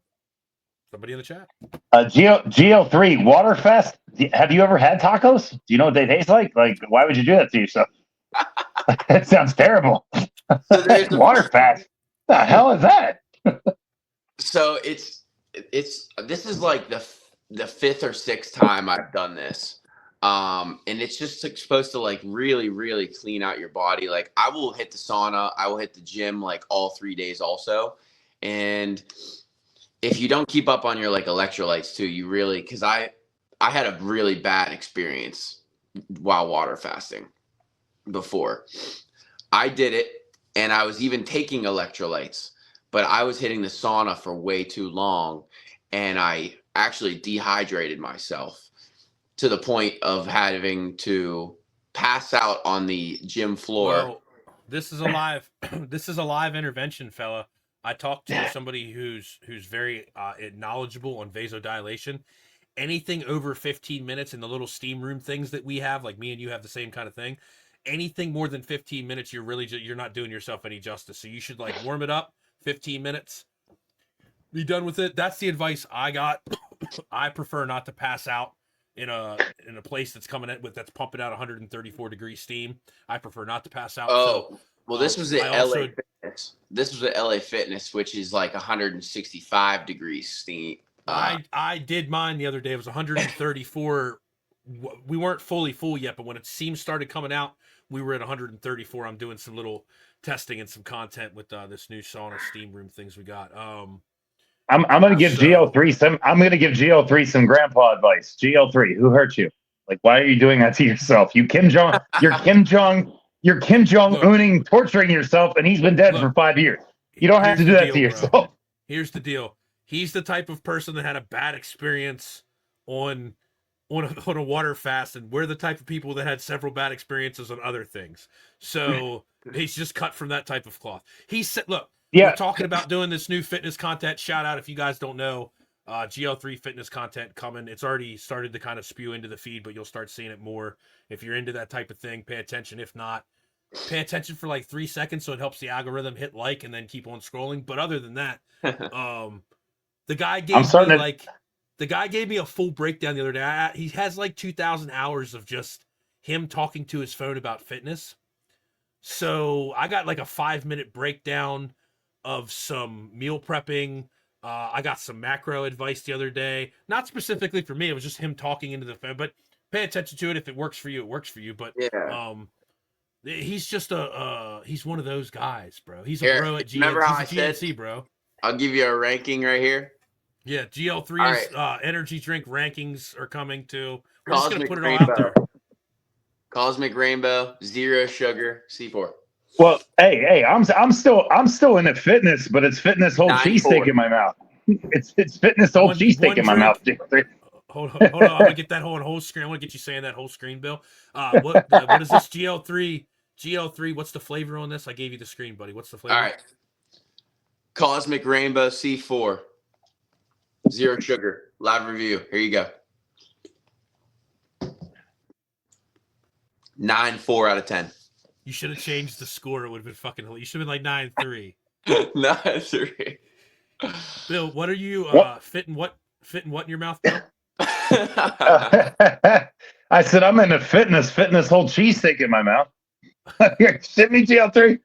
Somebody in the chat. GL3 water fast. Have you ever had tacos? Do you know what they taste like? Like, why would you do that to yourself? That sounds terrible. So water fast. The hell is that? So this is like the 5th or 6th time I've done this. And it's just supposed to like really, really clean out your body. Like, I will hit the sauna, I will hit the gym like all 3 days also. And if you don't keep up on your like electrolytes too, you really, because I had a really bad experience while water fasting before. I did it, and I was even taking electrolytes, but I was hitting the sauna for way too long, and I actually dehydrated myself to the point of having to pass out on the gym floor. Well, this is a live intervention, fella. I talked to somebody who's very knowledgeable on vasodilation. Anything over 15 minutes in the little steam room things that we have, like me and you have the same kind of thing. Anything more than 15 minutes, you're not doing yourself any justice. So you should like warm it up 15 minutes, be done with it. That's the advice I got. I prefer not to pass out in a place that's that's pumping out 134 degree steam. I prefer not to pass out. Oh, well, this was at LA Fitness. degrees. This was at LA Fitness, which is like 165 degrees steam. I did mine the other day. It was 134. We weren't fully full yet, but when it seems started coming out, we were at 134. I'm doing some little testing and some content with this new sauna steam room things we got. I'm gonna give GL3 some. I'm gonna give GL3 some grandpa advice. GL3, who hurt you? Like, why are you doing that to yourself? You're Kim Jong Uning, torturing yourself, and he's been dead for 5 years. You don't have to do that to yourself. Bro. Here's the deal. He's the type of person that had a bad experience on a water fast, and we're the type of people that had several bad experiences on other things. So he's just cut from that type of cloth. He said, look, we're talking about doing this new fitness content. Shout out if you guys don't know, GL3 fitness content coming. It's already started to kind of spew into the feed, but you'll start seeing it more. If you're into that type of thing, pay attention. If not, pay attention for like 3 seconds so it helps the algorithm hit like and then keep on scrolling. But other than that, the guy gave me a full breakdown the other day. He has like 2,000 hours of just him talking to his phone about fitness. So I got like a 5-minute breakdown of some meal prepping. I got some macro advice the other day. Not specifically for me. It was just him talking into the phone. But pay attention to it. If it works for you, it works for you. But he's just he's one of those guys, bro. He's a bro at GNC, bro. I'll give you a ranking right here. Yeah, GL3's energy drink rankings are coming too. We're just gonna put it all out there. Cosmic Rainbow, 0 sugar, C4. Well, hey, I'm still into fitness, but it's fitness whole cheesesteak in my mouth. It's fitness whole cheesesteak in my mouth. Hold on, I'm gonna get that whole screen. I want to get you saying that whole screen, Bill. What is this GL3? GL3. What's the flavor on this? I gave you the screen, buddy. What's the flavor? All right. Cosmic Rainbow C4. 0 sugar. Live review. Here you go. 9.4 out of 10. You should have changed the score. It would have been fucking. You should have been like 9.3. 9.3. Bill, what are you fitting what in your mouth, Bill? I said I'm into fitness whole cheesesteak in my mouth. Send me GL3.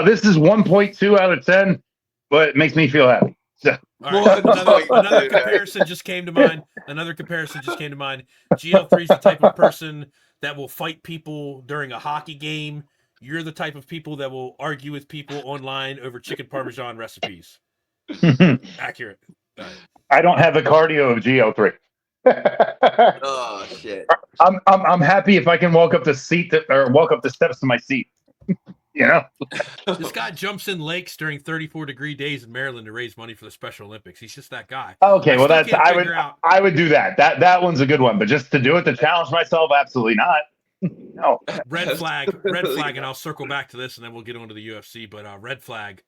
This is 1.2 out of 10, but it makes me feel happy. So. All right, another comparison just came to mind. GL3 is the type of person that will fight people during a hockey game. You're the type of people that will argue with people online over chicken parmesan recipes. Accurate. Right. I don't have the cardio of GL3. Oh shit! I'm happy if I can walk up the steps to my seat. You know, this guy jumps in lakes during 34-degree days in Maryland to raise money for the Special Olympics. He's just that guy. Okay, well I would do that. That one's a good one, but just to do it to challenge myself, absolutely not. No. Red flag, and I'll circle back to this, and then we'll get on to the UFC. But red flag,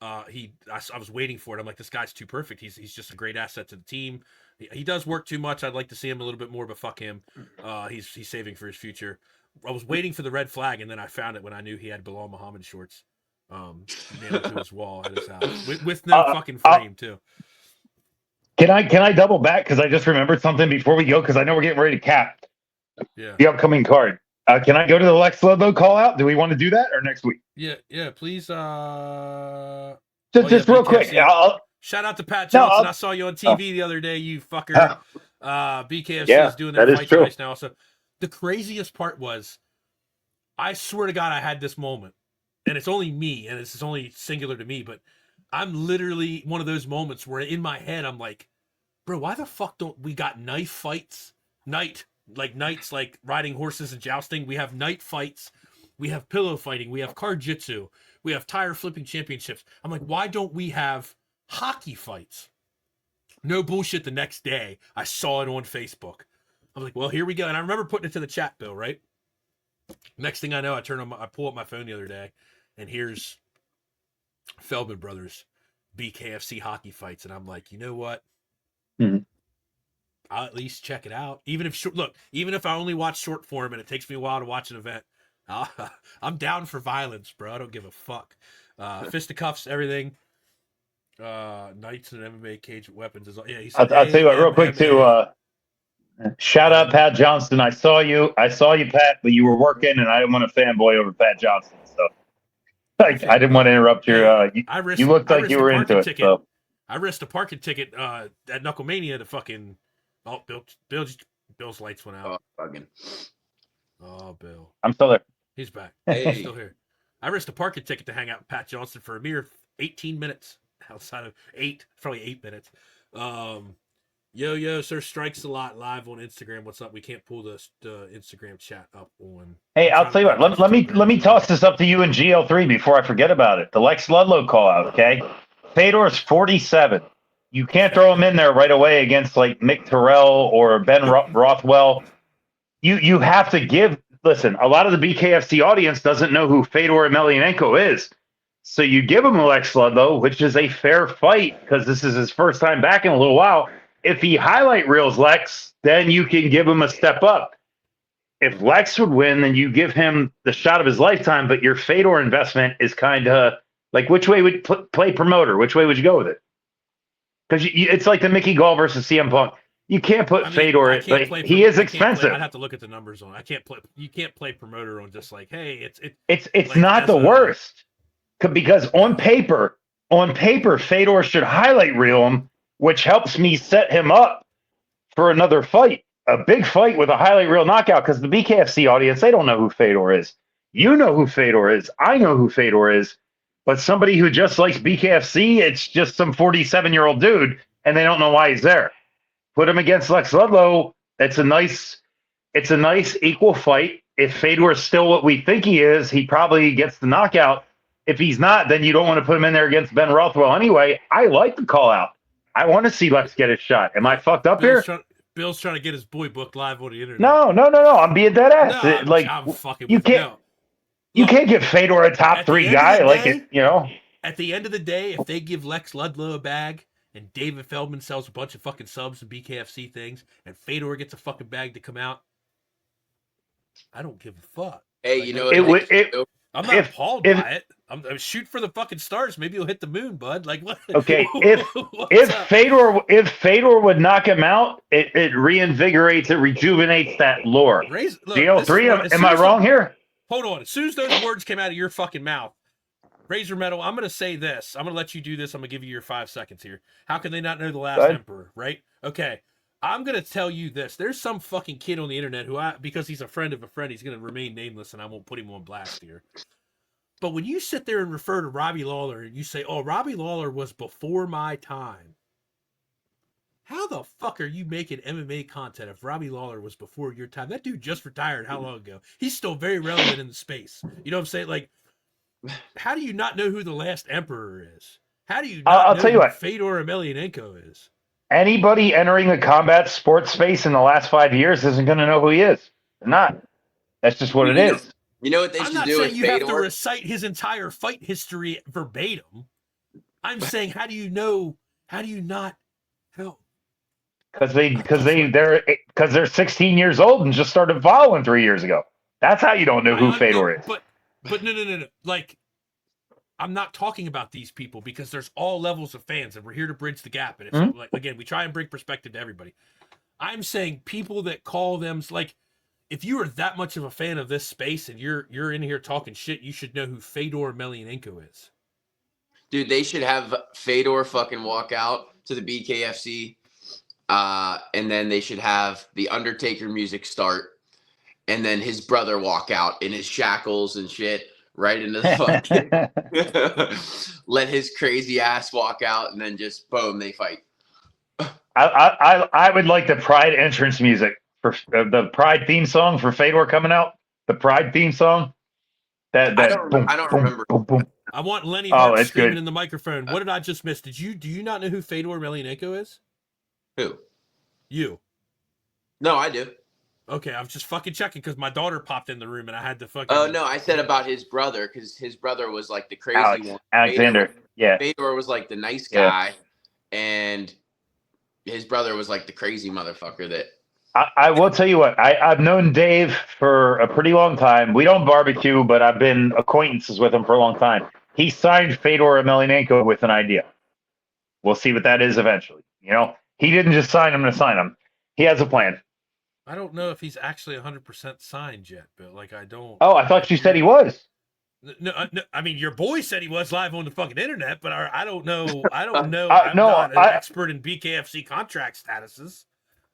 I was waiting for it. I'm like, this guy's too perfect. He's just a great asset to the team. He does work too much. I'd like to see him a little bit more, but fuck him. He's saving for his future. I was waiting for the red flag, and then I found it when I knew he had Bilal Muhammad shorts nailed to his wall at his house with no fucking frame too. Can I double back because I just remembered something before we go because I know we're getting ready to cap the upcoming card. Can I go to the Lex Ludlow call out? Do we want to do that or next week? Yeah, please. Just real quick. Shout out to Pat Johnson. I saw you on TV the other day, you fucker. BKFC is doing their fight twice now. So the craziest part was, I swear to God, I had this moment, and it's only me, and this is only singular to me, but I'm literally one of those moments where in my head I'm like, bro, why the fuck don't we got knife fights? Knights like riding horses and jousting. We have night fights. We have pillow fighting. We have card jitsu. We have tire flipping championships. I'm like, why don't we have hockey fights? No bullshit. The next day, I saw it on Facebook. I was like, well, here we go. And I remember putting it to the chat, Bill, right? Next thing I know, I pull up my phone the other day, and here's Feldman Brothers BKFC hockey fights. And I'm like, you know what? I'll at least check it out. Even if I only watch short form and it takes me a while to watch an event, I'm down for violence, bro. I don't give a fuck. Fisticuffs, everything. Knights and MMA cage weapons is all. Yeah, I'll tell you what, real quick too. Shout out Pat Johnson. I saw you, Pat, but you were working, and I didn't want to fanboy over Pat Johnson. So Like, I didn't want to interrupt your. You looked like you were into it. So I risked a parking ticket at Knucklemania to fucking. Oh, Bill's lights went out. Oh, fucking. Oh, Bill. I'm still there. He's back. Hey. He's still here. I risked a parking ticket to hang out with Pat Johnson for a mere 18 minutes outside of probably 8 minutes. Yo, Sir Strikes a Lot live on Instagram. What's up? We can't pull the Instagram chat up on. Hey, I'll tell you what. Let me toss this up to you and GL3 before I forget about it. The Lex Ludlow call out, okay? Fedor's 47. You can't throw him in there right away against like Mick Terrell or Ben Rothwell. You have to give. Listen, a lot of the BKFC audience doesn't know who Fedor Emelianenko is. So you give him a Lex Ludlow, which is a fair fight because this is his first time back in a little while. If he highlight reels Lex, then you can give him a step up. If Lex would win, then you give him the shot of his lifetime, but your Fedor investment is kind of like, which way would play promoter? Which way would you go with it? Because it's like the Mickey Gall versus CM Punk. You can't put Fedor. He is expensive. I'd have to look at the numbers on. I can't play. You can't play promoter on just like, hey, it's like, not the worst because on paper, Fedor should highlight reel him, which helps me set him up for another fight, a big fight with a highlight reel knockout. Because the BKFC audience, they don't know who Fedor is. You know who Fedor is. I know who Fedor is. But somebody who just likes BKFC, it's just some 47-year-old dude, and they don't know why he's there. Put him against Lex Ludlow. It's a nice equal fight. If Fedor is still what we think he is, he probably gets the knockout. If he's not, then you don't want to put him in there against Ben Rothwell anyway. I like the call out. I want to see Lex get his shot. Am I fucked up here? Bill's trying to get his boy booked live on the internet. No. I'm being dead ass. No, I'm fucking you can't. You can't give Fedor a top 3 guy like it, you know. At the end of the day, if they give Lex Ludlow a bag and David Feldman sells a bunch of fucking subs and BKFC things and Fedor gets a fucking bag to come out, I don't give a fuck. Hey, like, you know I'm not appalled by it. I'm shoot for the fucking stars. Maybe you'll hit the moon, bud. Like what? Okay, if Fedor would knock him out, it reinvigorates, it rejuvenates that lore. GL3, am I wrong here? Hold on. As soon as those words came out of your fucking mouth, Razor Metal, I'm going to say this. I'm going to let you do this. I'm going to give you your 5 seconds here. How can they not know the last emperor, right? Okay. I'm going to tell you this. There's some fucking kid on the internet who, because he's a friend of a friend, he's going to remain nameless, and I won't put him on blast here. But when you sit there and refer to Robbie Lawler and you say, oh, Robbie Lawler was before my time, how the fuck are you making MMA content if Robbie Lawler was before your time? That dude just retired how long ago? He's still very relevant in the space. You know what I'm saying? Like, how do you not know who the last emperor is? How do you not know who Fedor Emelianenko is? Anybody entering the combat sports space in the last 5 years isn't going to know who he is. They're not. That's just what it is. You know what they should do with Fedor? I'm not saying you have to recite his entire fight history verbatim. I'm saying, how do you not know? Because they're 16 years old and just started following 3 years ago. That's how you don't know who Fedor is. But no. Like, I'm not talking about these people because there's all levels of fans, and we're here to bridge the gap. And if like again, we try and bring perspective to everybody. I'm saying people that call them like, if you are that much of a fan of this space and you're in here talking shit, you should know who Fedor Emelianenko is. Dude, they should have Fedor fucking walk out to the BKFC. And then they should have the Undertaker music start, and then his brother walk out in his shackles and shit right into the fucking let his crazy ass walk out, and then just boom, they fight. I would like the Pride entrance music for the Pride theme song for Fedor coming out. The Pride theme song. I don't remember. Boom, boom. I want Lenny Hart screaming good. in the microphone. What did I just miss? Do you not know who Fedor Emelianenko is? Who? You. No, I do. Okay, I was just fucking checking because my daughter popped in the room and I had to fucking. Oh no, I said about his brother because his brother was like the crazy one. Alexander. Fedor was like the nice guy, and his brother was like the crazy motherfucker that. I will tell you what, I've known Dave for a pretty long time. We don't barbecue, but I've been acquaintances with him for a long time. He signed Fedor Emelianenko with an idea. We'll see what that is eventually. You know, he didn't just sign him to sign him. He has a plan. I don't know if he's actually 100% signed yet, but like I don't. Oh, I thought you said he was. No, I mean, your boy said he was live on the fucking internet, but I don't know. I don't know. I'm No, not an expert in BKFC contract statuses,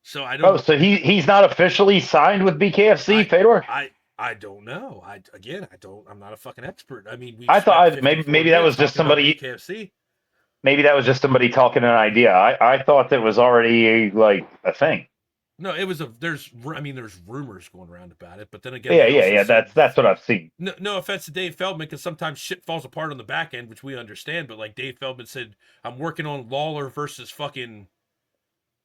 so I don't. Oh, so he's not officially signed with BKFC, Fedor? I don't know. I'm not a fucking expert. I mean, I thought maybe that was just somebody. BKFC. Maybe that was just somebody talking an idea. I thought that was already like a thing. No, it was there's rumors going around about it, but then again, Yeah. That's what I've seen. No offense to Dave Feldman, because sometimes shit falls apart on the back end, which we understand. But like Dave Feldman said, I'm working on Lawler versus fucking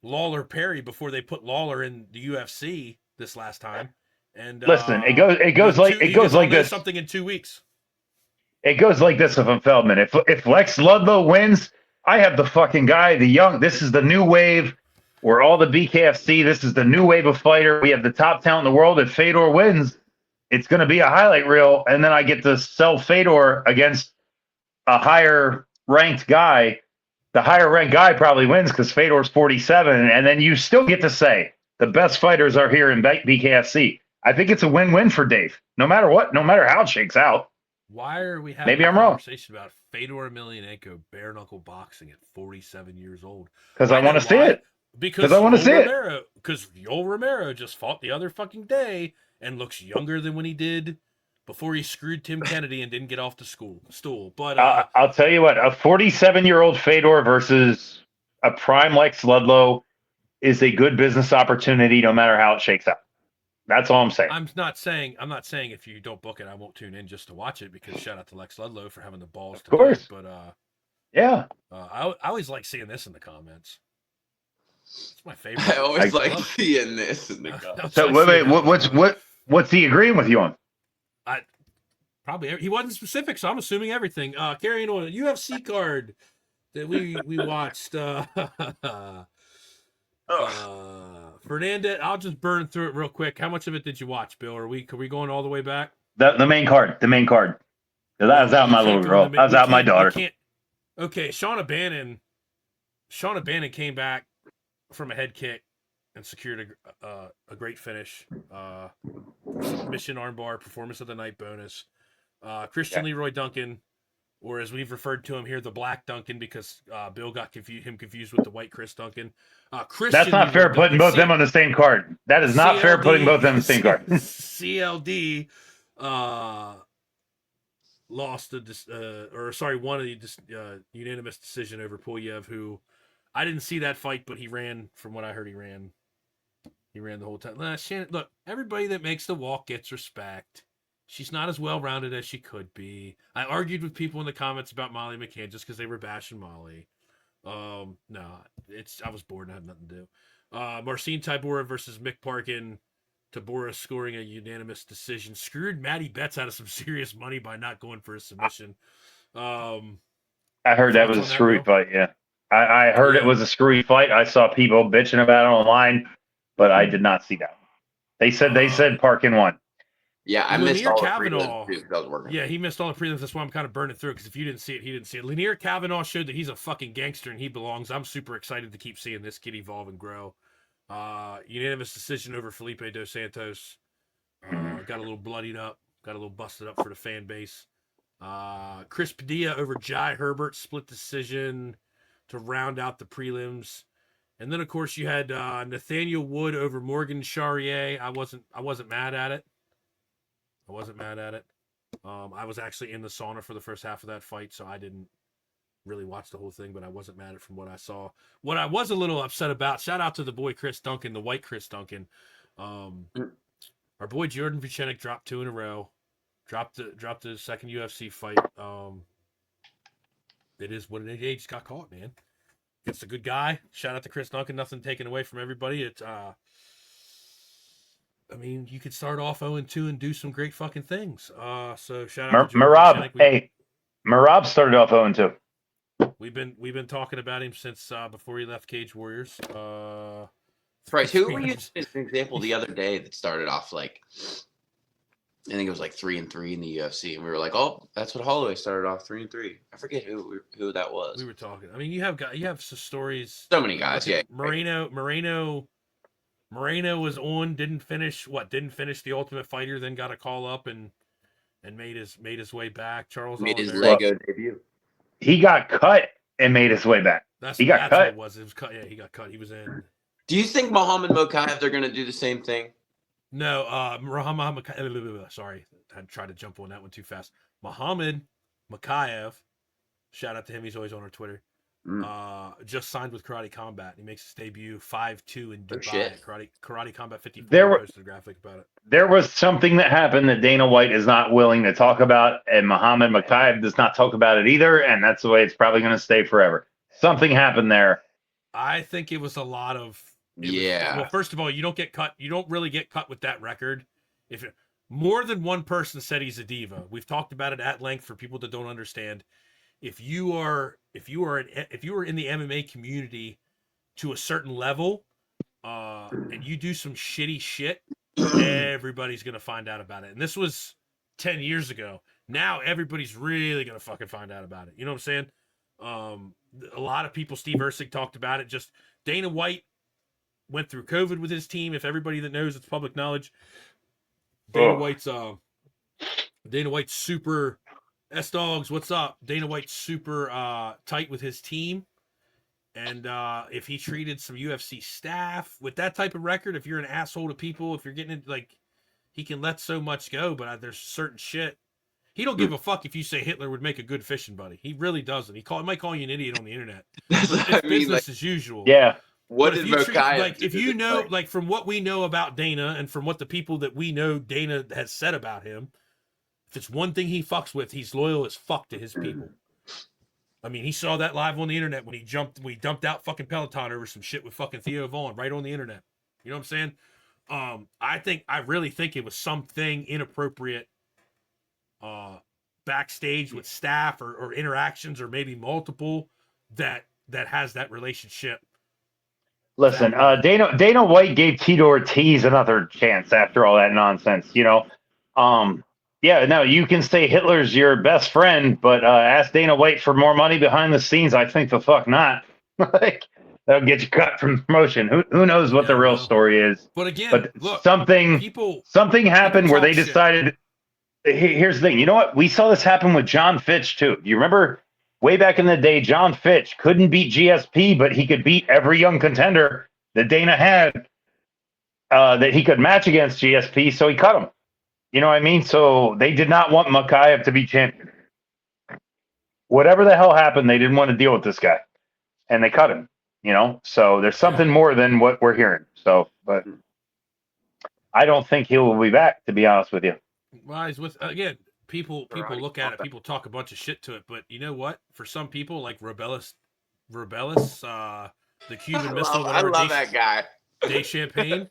Lawler Perry before they put Lawler in the UFC this last time. And listen, it goes like this. Something in 2 weeks. It goes like this if I'm Feldman. If Lex Ludlow wins, I have the fucking guy, the young. This is the new wave. We're all the BKFC. This is the new wave of fighter. We have the top talent in the world. If Fedor wins, it's going to be a highlight reel, and then I get to sell Fedor against a higher ranked guy. The higher ranked guy probably wins because Fedor's 47, and then you still get to say the best fighters are here in BKFC. I think it's a win-win for Dave, no matter what, no matter how it shakes out. Why are we having Maybe a I'm wrong. conversation about Fedor Emelianenko bare knuckle boxing at 47 years old? Because I want to see it. Because I want to see it. Because Yoel Romero just fought the other fucking day and looks younger than when he did before he screwed Tim Kennedy and didn't get off the stool. But I'll tell you what, a 47-year-old Fedor versus a prime Lex Ludlow is a good business opportunity, no matter how it shakes out. That's all I'm saying. I'm not saying if you don't book it, I won't tune in just to watch it, because shout out to Lex Ludlow for having the balls to do it. But yeah, I always like seeing this in the comments. It's my favorite. I always like seeing this in the comments. So what's he agreeing with you on? Probably he wasn't specific, so I'm assuming everything. Carrying on a UFC card that we watched. Fernandez, I'll just burn through it real quick. How much of it did you watch, Bill? Are we going all the way back? The main card. I was out my little girl. I was out my daughter. Okay, Sean O'Bannon came back from a head kick and secured a great finish. Submission armbar, performance of the night bonus. Christian Leroy Duncan, or as we've referred to him here, the Black Duncan, because Bill got confused with the white Chris Duncan. That's not fair putting both of them on the same card. That is not fair putting both of them on the same card. CLD lost won a unanimous decision over Polyev, who I didn't see that fight, but he ran. From what I heard, he ran the whole time. Shannon, look, everybody that makes the walk gets respect. She's not as well-rounded as she could be. I argued with people in the comments about Molly McCann just because they were bashing Molly. I was bored and I had nothing to do. Marcin Tybura versus Mick Parkin. Tybura scoring a unanimous decision. Screwed Matty Betts out of some serious money by not going for a submission. I heard that was a screwy fight, yeah. I heard it was a screwy fight. I saw people bitching about it online, but I did not see that. They said Parkin won. Yeah, I missed all the prelims because I was working. Yeah, he missed all the prelims. That's why I'm kind of burning through it, because if you didn't see it, he didn't see it. Lanier Cavanaugh showed that he's a fucking gangster and he belongs. I'm super excited to keep seeing this kid evolve and grow. Unanimous decision over Felipe Dos Santos. Got a little bloodied up, got a little busted up for the fan base. Chris Padilla over Jai Herbert, split decision to round out the prelims. And then of course you had Nathaniel Wood over Morgan Charrier. I wasn't mad at it. I was actually in the sauna for the first half of that fight, so I didn't really watch the whole thing, but I wasn't mad at it from what I saw. What I was a little upset about, shout out to the boy Chris Duncan, the white Chris Duncan. Our boy Jordan Vucenic dropped 2 in a row. Dropped the second UFC fight. It is what it is. He just got caught, man. It's a good guy. Shout out to Chris Duncan. Nothing taken away from everybody. It's I mean, you could start off 0-2 and do some great fucking things. So shout out to Merab. Hey, Merab started off 0-2. We've been talking about him since before he left Cage Warriors. That's right. Who were you as an example the other day that started off like, I think it was like 3-3 in the UFC, and we were like, oh, that's what Holloway started off 3-3. I forget who that was. We were talking. I mean, you have some stories. So many guys. Yeah. Moreno was on, didn't finish the Ultimate Fighter, then got a call up and and made his way back. Charles Made his Oliveira. Lego debut. He got cut and made his way back. He got That's cut. what it was. It was cut. Yeah, he got cut. He was in. Do you think Muhammad Mokaev they're going to do the same thing? No, Muhammad. Sorry, I tried to jump on that one too fast. Muhammad Mokaev. Shout out to him. He's always on our Twitter. Just signed with Karate Combat. He makes his debut 5-2 in Dubai. shit. Karate Combat 54. Posted a graphic about it. There was something that happened that Dana White is not willing to talk about, and Muhammad Mokaev does not talk about it either, and that's the way it's probably going to stay forever. Something happened there. I think it was a lot of. Well, first of all, you don't get cut. You don't really get cut with that record. If more than one person said he's a diva, we've talked about it at length for people that don't understand. If you are in the MMA community to a certain level, and you do some shitty shit, everybody's gonna find out about it. And this was 10 years ago. Now everybody's really gonna fucking find out about it. You know what I'm saying? A lot of people, Steve Erceg talked about it. Just Dana White went through COVID with his team. If everybody that knows, it's public knowledge. Dana White's super. S-Dogs, what's up? Dana White's super tight with his team. And if he treated some UFC staff with that type of record, if you're an asshole to people, if you're getting it, like, he can let so much go, but there's certain shit. He don't give a fuck if you say Hitler would make a good fishing buddy. He really doesn't. He might call you an idiot on the internet. It's business as usual. Yeah. What did Mokaev if you know, like, from what we know about Dana and from what the people that we know Dana has said about him, if it's one thing he fucks with, he's loyal as fuck to his people. I mean, he saw that live on the internet when he dumped out fucking Peloton over some shit with fucking Theo Vaughn right on the internet. You know what I'm saying? I really think it was something inappropriate backstage with staff or interactions or maybe multiple that has that relationship. Listen, Dana White gave Tito Ortiz another chance after all that nonsense, you know. Yeah, no, you can say Hitler's your best friend, but ask Dana White for more money behind the scenes. I think the fuck not. Like, that'll get you cut from promotion. Who knows what the real story is? But again, look, something happened where they decided. Here's the thing. You know what? We saw this happen with John Fitch too. You remember way back in the day, John Fitch couldn't beat GSP, but he could beat every young contender that Dana had that he could match against GSP, so he cut him. You know what I mean? So they did not want Mokaev to be champion. Whatever the hell happened, they didn't want to deal with this guy. And they cut him, you know? So there's something more than what we're hearing. So, but I don't think he will be back, to be honest with you. Well, he's with, again, people look at it, people talk a bunch of shit to it, but you know what? For some people, like Rebelis, the Cuban missile, I love that guy. Day Champagne.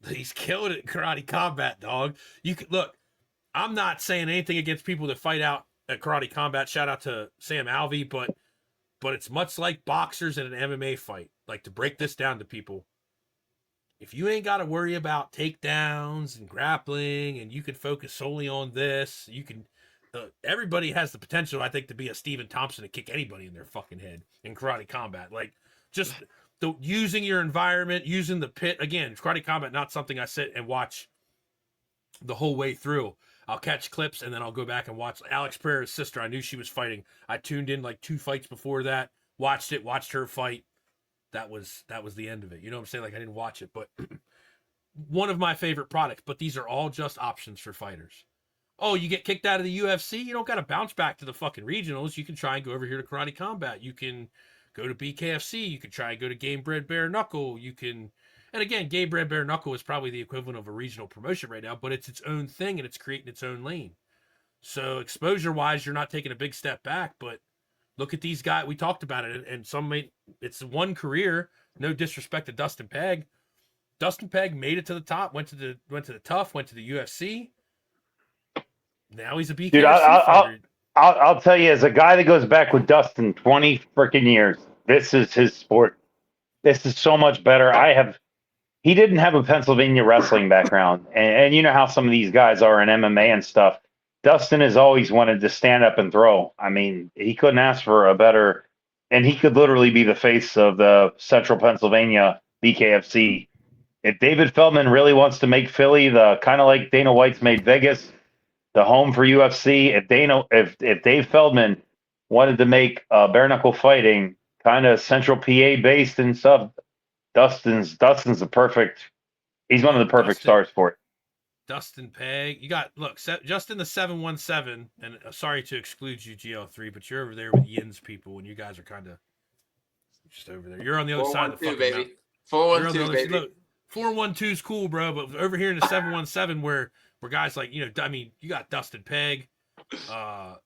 He's killed it in Karate Combat, dog. You can look. I'm not saying anything against people that fight out at Karate Combat. Shout out to Sam Alvey, but it's much like boxers in an MMA fight. Like, to break this down to people, if you ain't got to worry about takedowns and grappling, and you can focus solely on this, you can. Everybody has the potential, I think, to be a Stephen Thompson and kick anybody in their fucking head in Karate Combat. Like, just. Using your environment, using the pit. Again, Karate Combat, not something I sit and watch the whole way through. I'll catch clips and then I'll go back and watch Alex Pereira's sister. I knew she was fighting. I tuned in like 2 fights before that, watched her fight. That was the end of it. You know what I'm saying? Like, I didn't watch it, but one of my favorite products. But these are all just options for fighters. Oh, you get kicked out of the UFC? You don't got to bounce back to the fucking regionals. You can try and go over here to Karate Combat. You can go to BKFC. You could try and go to Game Bred Bare Knuckle. You can, and again, Game Bred Bare Knuckle is probably the equivalent of a regional promotion right now, but it's its own thing and it's creating its own lane. So exposure-wise, you're not taking a big step back, but look at these guys. We talked about it, and it's one career. No disrespect to Dustin Pegg. Dustin Pegg made it to the top, went to the Tough, went to the UFC. Now he's a BKFC fighter. I'll tell you, as a guy that goes back with Dustin 20 freaking years, this is his sport. This is so much better. He didn't have a Pennsylvania wrestling background. And you know how some of these guys are in MMA and stuff. Dustin has always wanted to stand up and throw. I mean, he couldn't ask for a better, and he could literally be the face of the Central Pennsylvania BKFC. If David Feldman really wants to make Philly the kind of like Dana White's made Vegas, the home for UFC. If Dave Feldman wanted to make bare knuckle fighting kind of Central PA based and stuff, Dustin's the perfect. He's one of the perfect stars for it. Dustin Peg. You got, look, Justin the 717, and sorry to exclude you, GL3, but you're over there with Yin's people, and you guys are kind of just over there. You're on the other side of the fucking baby. mountain. 412, baby. Look, 412 is cool, bro, but over here in the 717 where guys like, you got Dustin Peg, Fabricio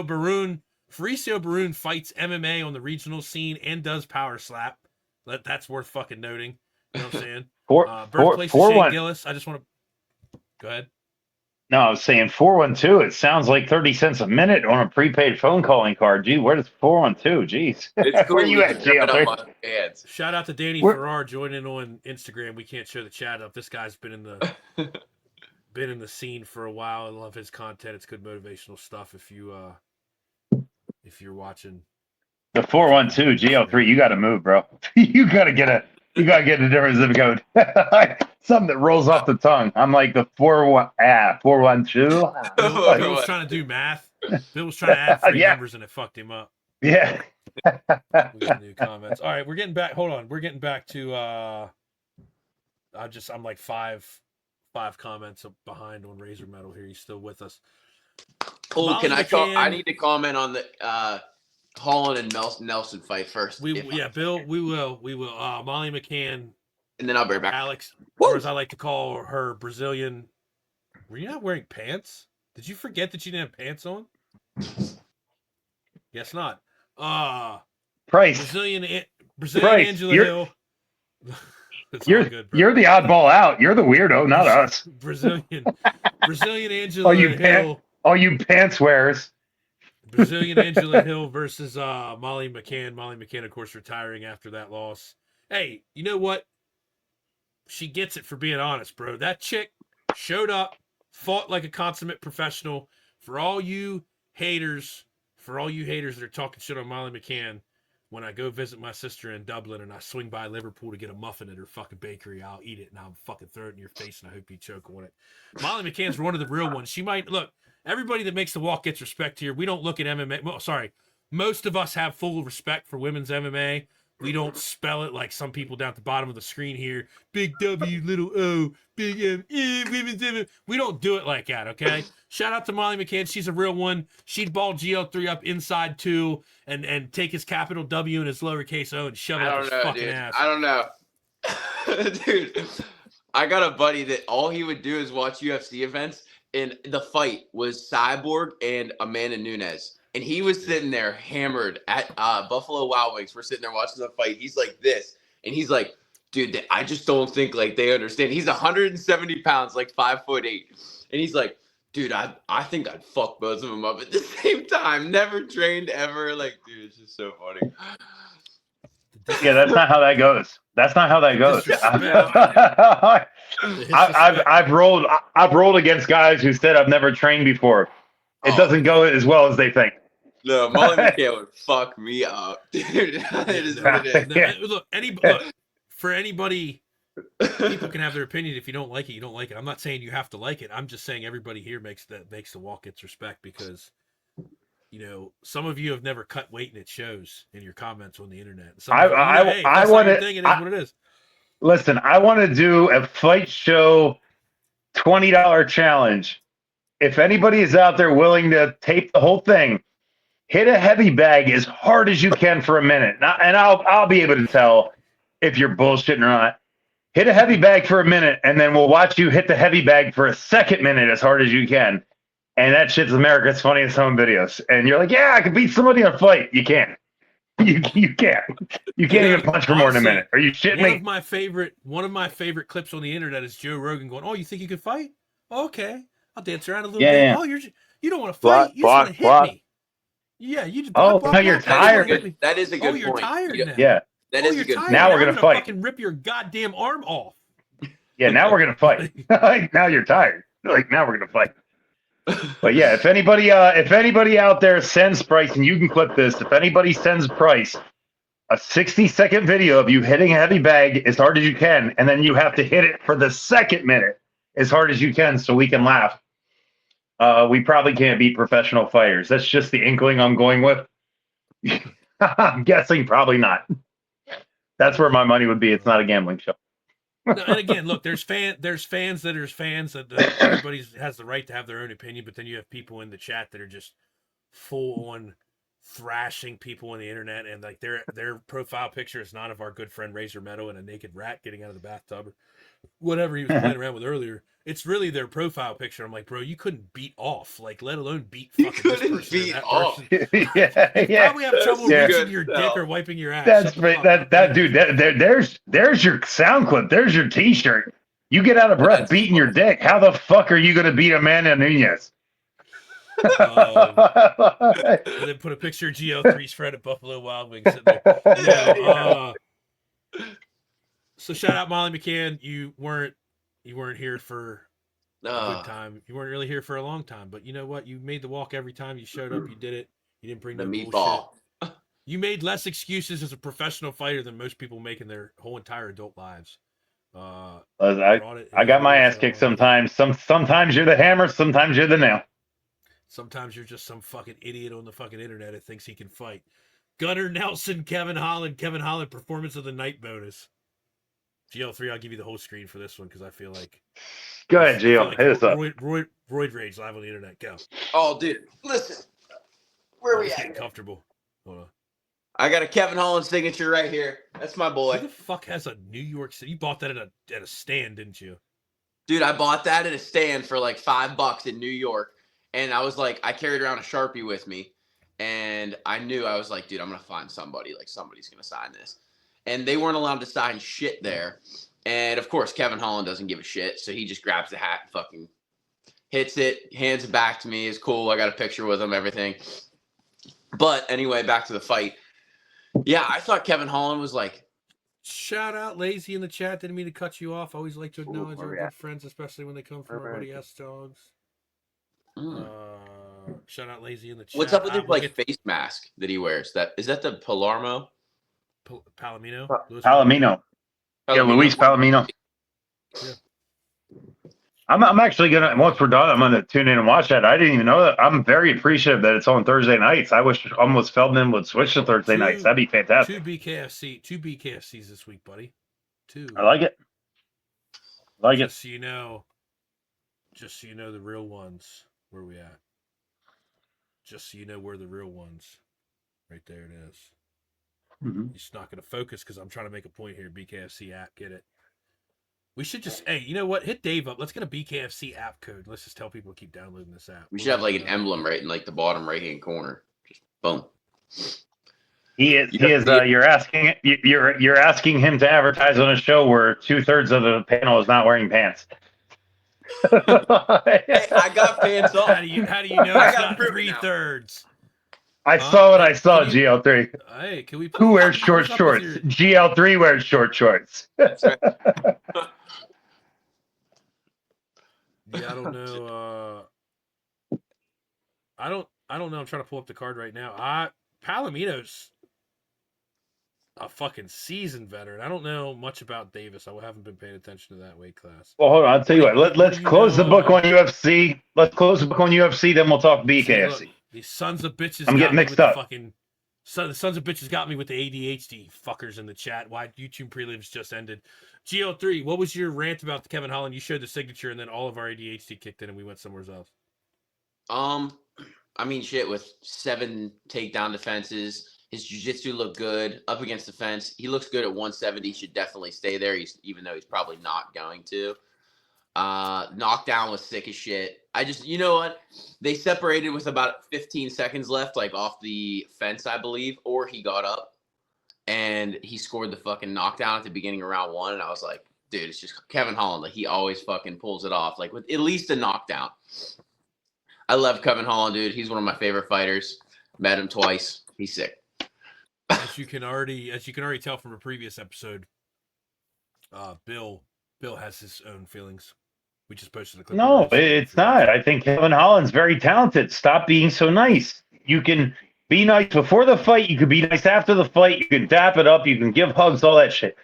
Barun. Fabricio Barun fights MMA on the regional scene and does power slap. That's worth fucking noting. You know what I'm saying? Birthplace of Shane Gillis. I just want to go ahead. No, I was saying 412. It sounds like 30 cents a minute on a prepaid phone calling card. Gee, where does 412? Jeez. It's cool. Where you at, GL3? Shout out to Danny Farrar joining on Instagram. We can't show the chat up. This guy's been in the scene for a while. I love his content. It's good motivational stuff. If you're watching The 412 GL3, you got to move, bro. You got to get a different zip code. Something that rolls off the tongue. I'm like the 412. Bill was trying to do math. Bill was trying to add three numbers and it fucked him up. Yeah. We got new comments. All right, we're getting back. Hold on, we're getting back to. I'm like five comments behind on Razor Metal here. He's still with us. Oh, can I call? I need to comment on the Holland and Nelson fight first. Bill, we will. Molly McCann, and then I'll bring back Alex, or as I like to call her, Brazilian. Were you not wearing pants? Did you forget that you didn't have pants on? Guess not. Price. Brazilian Price. Angela Hill. You're the oddball out. You're the weirdo, not us. Brazilian Angela Hill. All you pants wearers. Brazilian Angela Hill versus Molly McCann. Molly McCann, of course, retiring after that loss. Hey, you know what? She gets it for being honest, bro. That chick showed up, fought like a consummate professional. For all you haters that are talking shit on Molly McCann, when I go visit my sister in Dublin and I swing by Liverpool to get a muffin at her fucking bakery, I'll eat it and I'll fucking throw it in your face and I hope you choke on it. Molly McCann's one of the real ones. She might look. Everybody that makes the walk gets respect here. We don't look at MMA. Well, sorry. Most of us have full respect for women's MMA. We don't spell it like some people down at the bottom of the screen here. Big W, little O, big M, women's MMA. We don't do it like that, okay? Shout out to Molly McCann. She's a real one. She'd ball GL3 up inside two and take his capital W and his lowercase O and shove it up his fucking ass. I don't know. Dude, I got a buddy that all he would do is watch UFC events. And the fight was Cyborg and Amanda Nunes. And he was sitting there hammered at Buffalo Wild Wings. We're sitting there watching the fight. He's like this. And he's like, dude, I just don't think like they understand. He's 170 pounds, like 5'8". And he's like, dude, I think I'd fuck both of them up at the same time. Never trained ever. Like, dude, it's just so funny. Yeah, that's not how that goes. I've rolled against guys who said I've never trained before. It doesn't go as well as they think. No, Molly McCann would fuck me up, dude. It is what it is. Look, for anybody, people can have their opinion. If you don't like it, you don't like it. I'm not saying you have to like it. I'm just saying everybody here makes the walk gets respect because, you know, some of you have never cut weight and it shows in your comments on the internet. I want to. It is what it is. Listen, I want to do a Fight Show $20 challenge. If anybody is out there willing to tape the whole thing, hit a heavy bag as hard as you can for a minute. And I'll be able to tell if you're bullshitting or not. Hit a heavy bag for a minute, and then we'll watch you hit the heavy bag for a second minute as hard as you can. And that shit's America's Funniest Home Videos. And you're like, yeah, I can beat somebody in a fight. You can't. You can't. You can't even punch for more than a minute. Are you shitting me? One of my favorite clips on the internet is Joe Rogan going, "Oh, you think you can fight? Okay, I'll dance around a little bit. Yeah. Oh, you don't want to fight. You just want to hit me. Yeah, you just. Now you're tired. That is a good point. You're tired now. Yeah. That is a good point. Now we're gonna fight. Fucking rip your goddamn arm off. Yeah, now we're gonna fight. Now you're tired. Like now we're gonna fight. But yeah, if anybody out there sends Price, and you can clip this, if anybody sends Price a 60-second video of you hitting a heavy bag as hard as you can, and then you have to hit it for the second minute as hard as you can so we can laugh. We probably can't beat professional fighters. That's just the inkling I'm going with. I'm guessing probably not. That's where my money would be. It's not a gambling show. No, and again, look, there's fans that everybody has the right to have their own opinion, but then you have people in the chat that are just full on thrashing people on the internet, and like their profile picture is not of our good friend Razor Meadow and a naked rat getting out of the bathtub or whatever he was playing around with earlier. It's really their profile picture. I'm like, bro, you couldn't beat off, like, let alone beat fucking this couldn't person or beat that off. person. Yeah. Probably have trouble Yeah. reaching your dick or wiping your ass. That's Shut the fuck up. that dude. There's your sound clip. There's your T-shirt. You get out of breath That's beating your dick. How the fuck are you gonna beat Amanda Nunez? And then put a picture of GL3's friend at Buffalo Wild Wings in there. Yeah, so shout out Molly McCann. You weren't here for a good time. You weren't really here for a long time, but you know what? You made the walk every time you showed up. You did it. You didn't bring The no meatball. bullshit. You made less excuses as a professional fighter than most people make in their whole entire adult lives. I got my ass kicked sometimes. Sometimes you're the hammer. Sometimes you're the nail. Sometimes you're just some fucking idiot on the fucking internet that thinks he can fight. Gunnar Nelson, Kevin Holland, performance of the night bonus. GL3, I'll give you the whole screen for this one because I feel like. Go ahead, Gio. Like Hit us up. Roid Rage live on the internet. Go. Oh, dude, listen. Where are we It's at? getting here? comfortable. Hold on. I got a Kevin Holland signature right here. That's my Who boy. the fuck has a New York City? You bought that at a stand, didn't you? Dude, I bought that at a stand for like $5 in New York. And I was like, I carried around a Sharpie with me. And I knew, I was like, dude, I'm going to find somebody. Like, somebody's going to sign this. And they weren't allowed to sign shit there. And, of course, Kevin Holland doesn't give a shit. So he just grabs the hat and fucking hits it, hands it back to me. It's cool. I got a picture with him, everything. But anyway, back to the fight. Yeah, I thought Kevin Holland was like, Shout out Lazy in the chat. Didn't mean to cut you off. Always like to acknowledge where our we good at? friends, especially when they come from Where our we buddy S Dogs. mm. Shout out Lazy in the chat. What's up with his we'll like face mask that he wears? Is that the Palermo? Palomino? Louis Palomino. Yeah, Luis Palomino. Yeah. I'm actually gonna, once we're done, I'm gonna tune in and watch that. I didn't even know that. I'm very appreciative that it's on Thursday nights. I wish almost Feldman would switch to Thursday nights. That'd be fantastic. Two BKFCs this week, buddy. Two. I like it. Like it. Just so you know the real ones. Where we at? Just so you know where the real ones. Right there it is. Mhm. It's not going to focus because I'm trying to make a point here. BKFC app, get it? We should just, hey, you know what? Hit Dave up. Let's get a BKFC app code. Let's just tell people to keep downloading this app. We should have like an emblem right in like the bottom right hand corner. Just boom. He is. You're asking him to advertise on a show where 2/3 of the panel is not wearing pants. Hey, I got pants How off. do you know I it's gotta not prove it now. 3/3? I saw what I saw. Can you- GL3. Hey, can we? Who wears short what's up with shorts? your- GL3 wears short shorts. That's right. Yeah, I don't know. I don't know. I'm trying to pull up the card right now. Palomino's a fucking seasoned veteran. I don't know much about Davis. I haven't been paying attention to that weight class. Well, hold on. I'll tell you what. Let's do you close the know? book on UFC. Let's close the book on UFC. Then we'll talk BKFC. Look, these sons of bitches. I'm got getting me mixed with the up. Fucking the sons of bitches got me with the ADHD fuckers in the chat. Why YouTube prelims just ended? GL3, what was your rant about the Kevin Holland? You showed the signature, and then all of our ADHD kicked in, and we went somewhere else. I mean, shit, with 7 takedown defenses, his jiu-jitsu looked good up against the fence. He looks good at 170. Should definitely stay there. Even though he's probably not going to. Knockdown was sick as shit. You know what? They separated with about 15 seconds left, like off the fence, I believe, or he got up and he scored the fucking knockdown at the beginning of round 1. And I was like, dude, it's just Kevin Holland. Like, he always fucking pulls it off, like with at least a knockdown. I love Kevin Holland, dude. He's one of my favorite fighters. Met him twice. He's sick. As you can already tell from a previous episode, Bill has his own feelings. We just posted a clip. No, it's not. I think Kevin Holland's very talented. Stop being so nice. You can be nice before the fight. You can be nice after the fight. You can dap it up. You can give hugs, all that shit.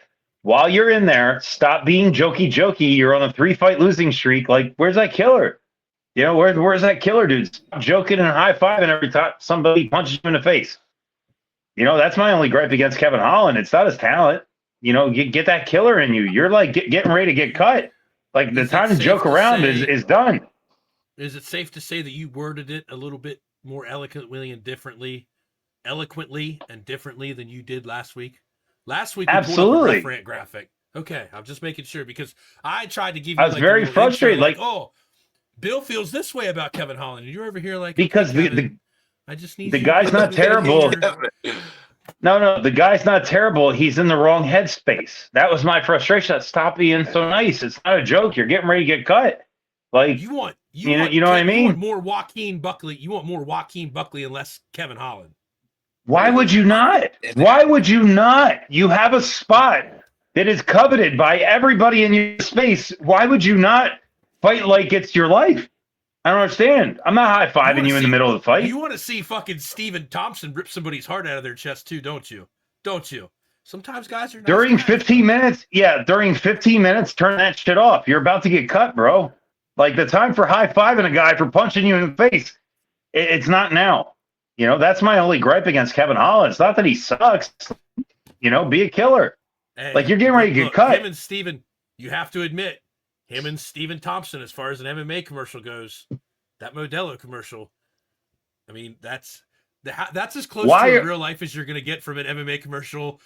While you're in there, stop being jokey. You're on a 3-fight losing streak. Like, where's that killer? You know, where's that killer dude? Stop joking and high-fiving every time somebody punches him in the face. You know, that's my only gripe against Kevin Holland. It's not his talent. You know, get that killer in you. You're like getting ready to get cut. Like, the time to joke around is done. Is it safe to say that you worded it a little bit more eloquently and differently than you did last week? Last week, we pulled up a referent graphic. Okay, I'm just making sure because I tried to give you. I was very frustrated. Like, oh, Bill feels this way about Kevin Holland, and you're over here like, because okay, I just need the guy's not terrible. No, the guy's not terrible. He's in the wrong headspace. That was my frustration. Stop being so nice. It's not a joke. You're getting ready to get cut. Like, you know what I mean? You want more Joaquin Buckley. You want more Joaquin Buckley and less Kevin Holland. Why would you not? Why would you not? You have a spot that is coveted by everybody in your space. Why would you not fight like it's your life? I don't understand. I'm not high-fiving you in the middle of the fight. You want to see fucking Stephen Thompson rip somebody's heart out of their chest too, don't you? Don't you? Sometimes guys are nice during guys. 15 minutes. Yeah, during 15 minutes, turn that shit off. You're about to get cut, bro. Like, the time for high-fiving a guy for punching you in the face, it's not now. You know, that's my only gripe against Kevin Holland. It's not that he sucks. You know, be a killer. Hey, like, you're getting ready to get cut. Him and Steven, you have to admit, him and Stephen Thompson, as far as an MMA commercial goes, that Modelo commercial, I mean, that's as close to real life as you're going to get from an MMA commercial.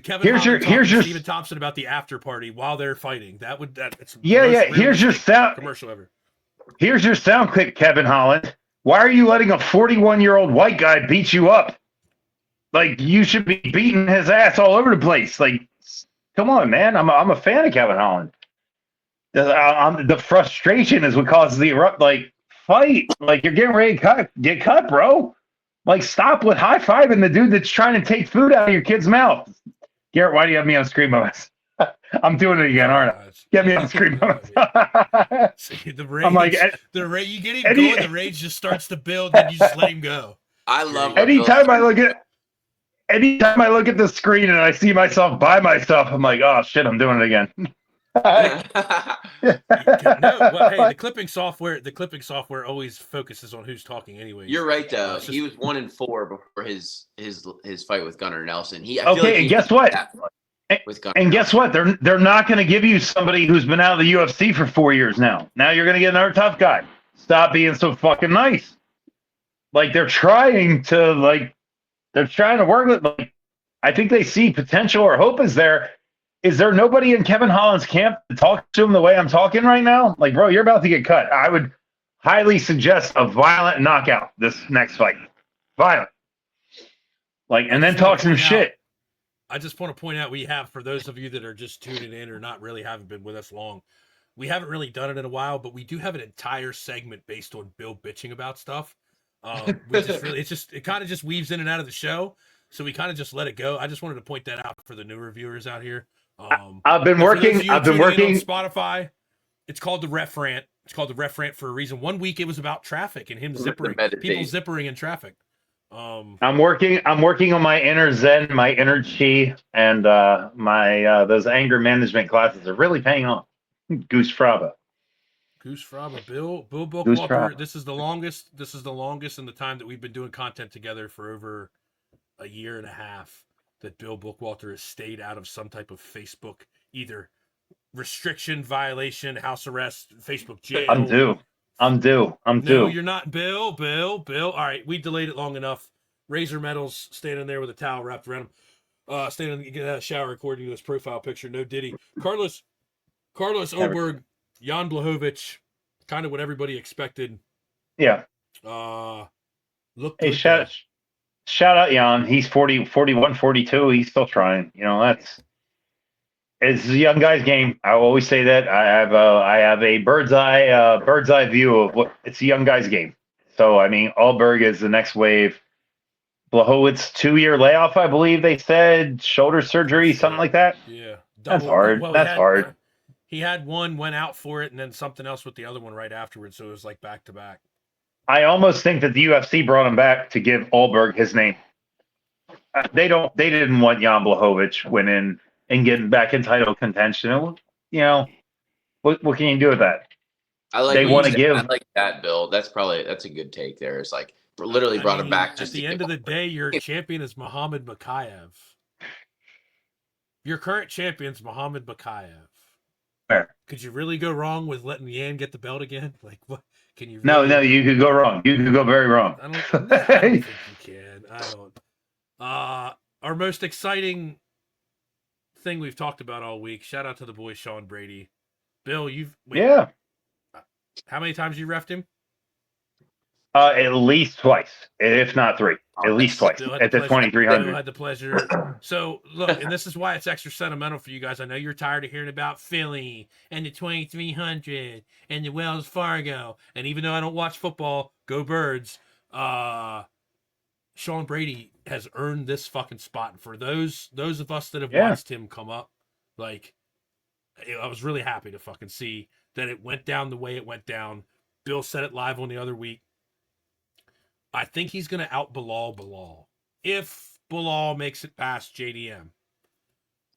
Kevin Holland talking to Stephen Thompson about the after party while they're fighting. It's here's your sound commercial ever. Here's your sound clip, Kevin Holland. Why are you letting a 41-year-old white guy beat you up? Like, you should be beating his ass all over the place. Like, come on, man. I'm a fan of Kevin Holland. The frustration is what causes the erupt. Like, fight. Like, you're getting ready to get cut, bro. Like, stop with high-fiving the dude that's trying to take food out of your kid's mouth. Garrett, why do you have me on screen moments? I'm doing it again, aren't I? Get me on screen moments. See, the rage, I'm like, you get him going, the rage just starts to build, and you just let him go. I love anytime I look at the screen and I see myself by myself, I'm like, oh shit, I'm doing it again. Hey, the clipping software always focuses on who's talking anyway. You're right though. He was 1-4 before his fight with Gunnar Nelson. And guess what? And guess what? They're not going to give you somebody who's been out of the UFC for 4 years now. Now you're going to get another tough guy. Stop being so fucking nice. Like, they're trying to work with. Like, I think they see potential or hope is there. Is there nobody in Kevin Holland's camp to talk to him the way I'm talking right now? Like, bro, you're about to get cut. I would highly suggest a violent knockout this next fight. Violent. Like, and then talk some shit. I just want to point out we have, for those of you that are just tuning in or not really haven't been with us long, we haven't really done it in a while, but we do have an entire segment based on Bill bitching about stuff. It kind of just weaves in and out of the show, so we kind of just let it go. I just wanted to point that out for the newer viewers out here. I've been working on Spotify. It's called the Ref Rant. It's called the Ref Rant for a reason. 1 week it was about traffic and him zippering, people zippering in traffic. I'm working on my inner Zen, my inner Chi, and my those anger management classes are really paying off. Goose Fraba, Bill Bookwalter. This is the longest in the time that we've been doing content together for over a year and a half that Bill Bookwalter has stayed out of some type of Facebook either restriction, violation, house arrest, Facebook jail. I'm due. No, you're not, Bill. All right, we delayed it long enough. Razor Metals standing there with a towel wrapped around him, standing in a shower according to this profile picture. No Diddy. Carlos Oberg, Jan Blachowicz, kind of what everybody expected. Yeah. Look. Hey, shout out Jan. He's 41, 42. He's still trying. You know, it's a young guy's game. I always say that. I have a bird's eye view of what it's a young guy's game. So I mean, Alberg is the next wave. Blachowicz 2-year layoff, I believe they said, shoulder surgery, something like that. Yeah, that's hard. That's hard. He had one, went out for it, and then something else with the other one right afterwards. So it was like back to back. I almost think that the UFC brought him back to give Alberg his name. They didn't want Jan Blachowicz winning and getting back in title contention. You know, what can you do with that? I like They what you want to said. give. I like that, Bill. That's a good take there. It's like literally brought him back At just the to end give of the day, your champion is Muhammad Makayev. Your current champion's Muhammad Makayev. Fair. Could you really go wrong with letting Yan get the belt again? Like, what can you? No, Really... no, you could go wrong. You could go very wrong. I don't think you can. I don't. Our most exciting thing we've talked about all week. Shout out to the boy Sean Brady. Bill, Yeah. How many times you reffed him? At least twice, if not three. At least twice at the 2300. Bill had the pleasure. So look, and this is why it's extra sentimental for you guys. I know you're tired of hearing about Philly and the 2300 and the Wells Fargo. And even though I don't watch football, go Birds. Sean Brady has earned this fucking spot. And for those of us that have watched him come up, like, I was really happy to fucking see that it went down the way it went down. Bill said it live on the other week. I think he's going to out Bilal if Bilal makes it past JDM.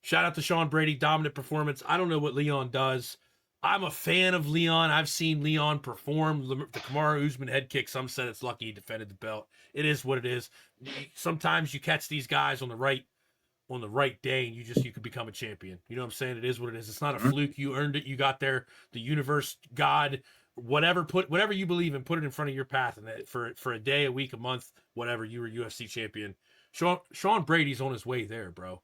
Shout out to Sean Brady, dominant performance. I don't know what Leon does. I'm a fan of Leon. I've seen Leon perform the Kamaru Usman head kick. Some said it's lucky he defended the belt. It is what it is. Sometimes you catch these guys on the right day, and you could become a champion. You know what I'm saying? It is what it is. It's not a fluke. You earned it. You got there. The universe, God, whatever you believe in, put it in front of your path. And for a day, a week, a month, whatever, you were UFC champion. Sean Brady's on his way there, bro.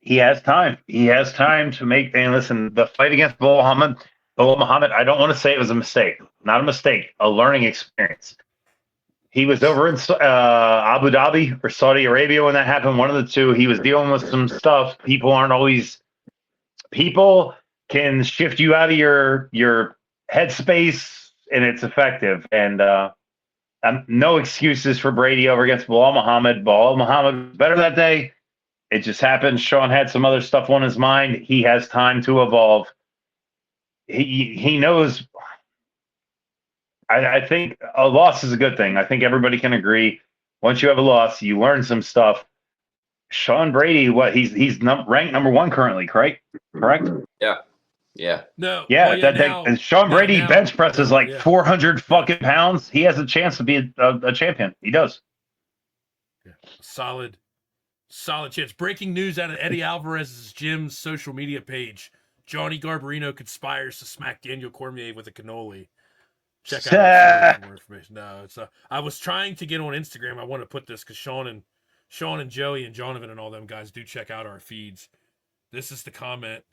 He has time. He has time to make. And listen, the fight against Bilal Muhammad, I don't want to say it was a mistake. Not a mistake. A learning experience. He was over in Abu Dhabi or Saudi Arabia when that happened. One of the two. He was dealing with some stuff. People can shift you out of your headspace, and it's effective. And no excuses for Brady over against Bilal Muhammad. Bilal Muhammad was better that day. It just happened. Sean had some other stuff on his mind. He has time to evolve. He knows. I think a loss is a good thing. I think everybody can agree. Once you have a loss, you learn some stuff. Sean Brady, he's ranked number 1 currently, correct? Yeah. No. And Sean Brady bench presses 400 fucking pounds. He has a chance to be a champion. He does. Yeah. Solid chance. Breaking news out of Eddie Alvarez's gym's social media page. Johnny Garbarino conspires to smack Daniel Cormier with a cannoli. Check out for more information. No, it's I was trying to get on Instagram. I want to put this because Sean and Joey and Jonathan and all them guys do check out our feeds. This is the comment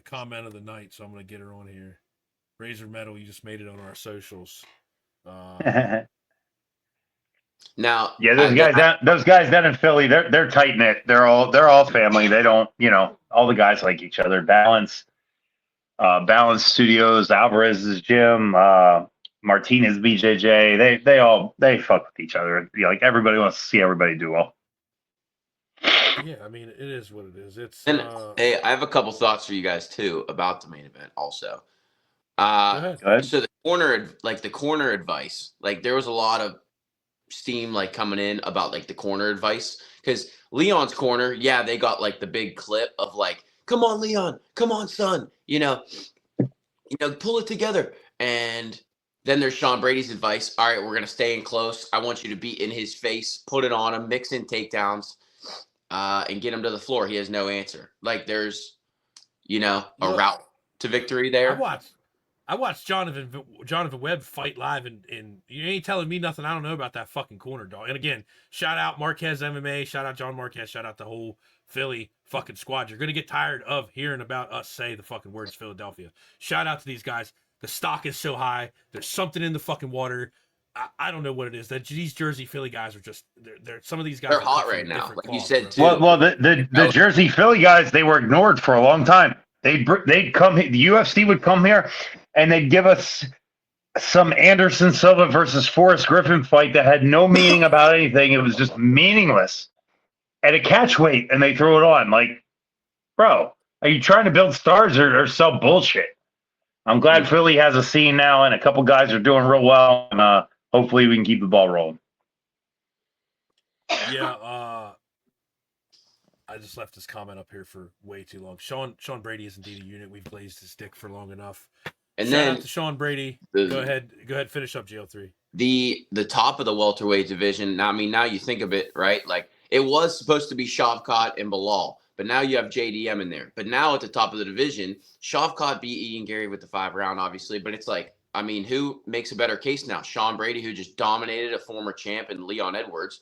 of the night, so I'm going to get her on here. Razor Metal, you just made it on our socials. Now, those guys down in Philly, they're tight knit. They're all family. They don't, all the guys like each other. Balance Studios, Alvarez's gym, Martinez, BJJ. They fuck with each other. Everybody wants to see everybody do well. Yeah, I mean, it is what it is. Hey, I have a couple thoughts for you guys too about the main event. Also, go ahead. So the corner advice, there was a lot of steam coming in about the corner advice because Leon's corner, they got the big clip of come on, Leon, come on, son, pull it together. And then there's Sean Brady's advice. All right, we're gonna stay in close. I want you to be in his face, put it on him, mix in takedowns. And get him to the floor. He has no answer. There's, a route to victory there. I watched Jonathan Webb fight live, and you ain't telling me nothing I don't know about that fucking corner, dog. And again, shout out Marquez MMA, shout out John Marquez, shout out the whole Philly fucking squad. You're gonna get tired of hearing about us say the fucking words Philadelphia. Shout out to these guys. The stock is so high. There's something in the fucking water. I don't know what it is. These Jersey Philly guys are just they're some of these guys. They're hot right now, like you said too. Well, the Jersey Philly guys, they were ignored for a long time. They'd come. The UFC would come here, and they'd give us some Anderson Silva versus Forrest Griffin fight that had no meaning about anything. It was just meaningless at a catch weight, and they threw it on. Bro, are you trying to build stars or sell bullshit? I'm glad Philly has a scene now, and a couple guys are doing real well. And hopefully, we can keep the ball rolling. Yeah, I just left this comment up here for way too long. Sean Brady is indeed a unit. We've blazed his dick for long enough. And Shout then out to Sean Brady. the- Go ahead. Finish up GL3. the top of the welterweight division. Now, I mean, now you think of it, right? Like it was supposed to be Shavkat and Bilal, but now you have JDM in there. But now at the top of the division, Shavkat beat Ian Gary with the 5-round, obviously. But it's like, I mean, who makes a better case now? Sean Brady, who just dominated a former champ, and Leon Edwards,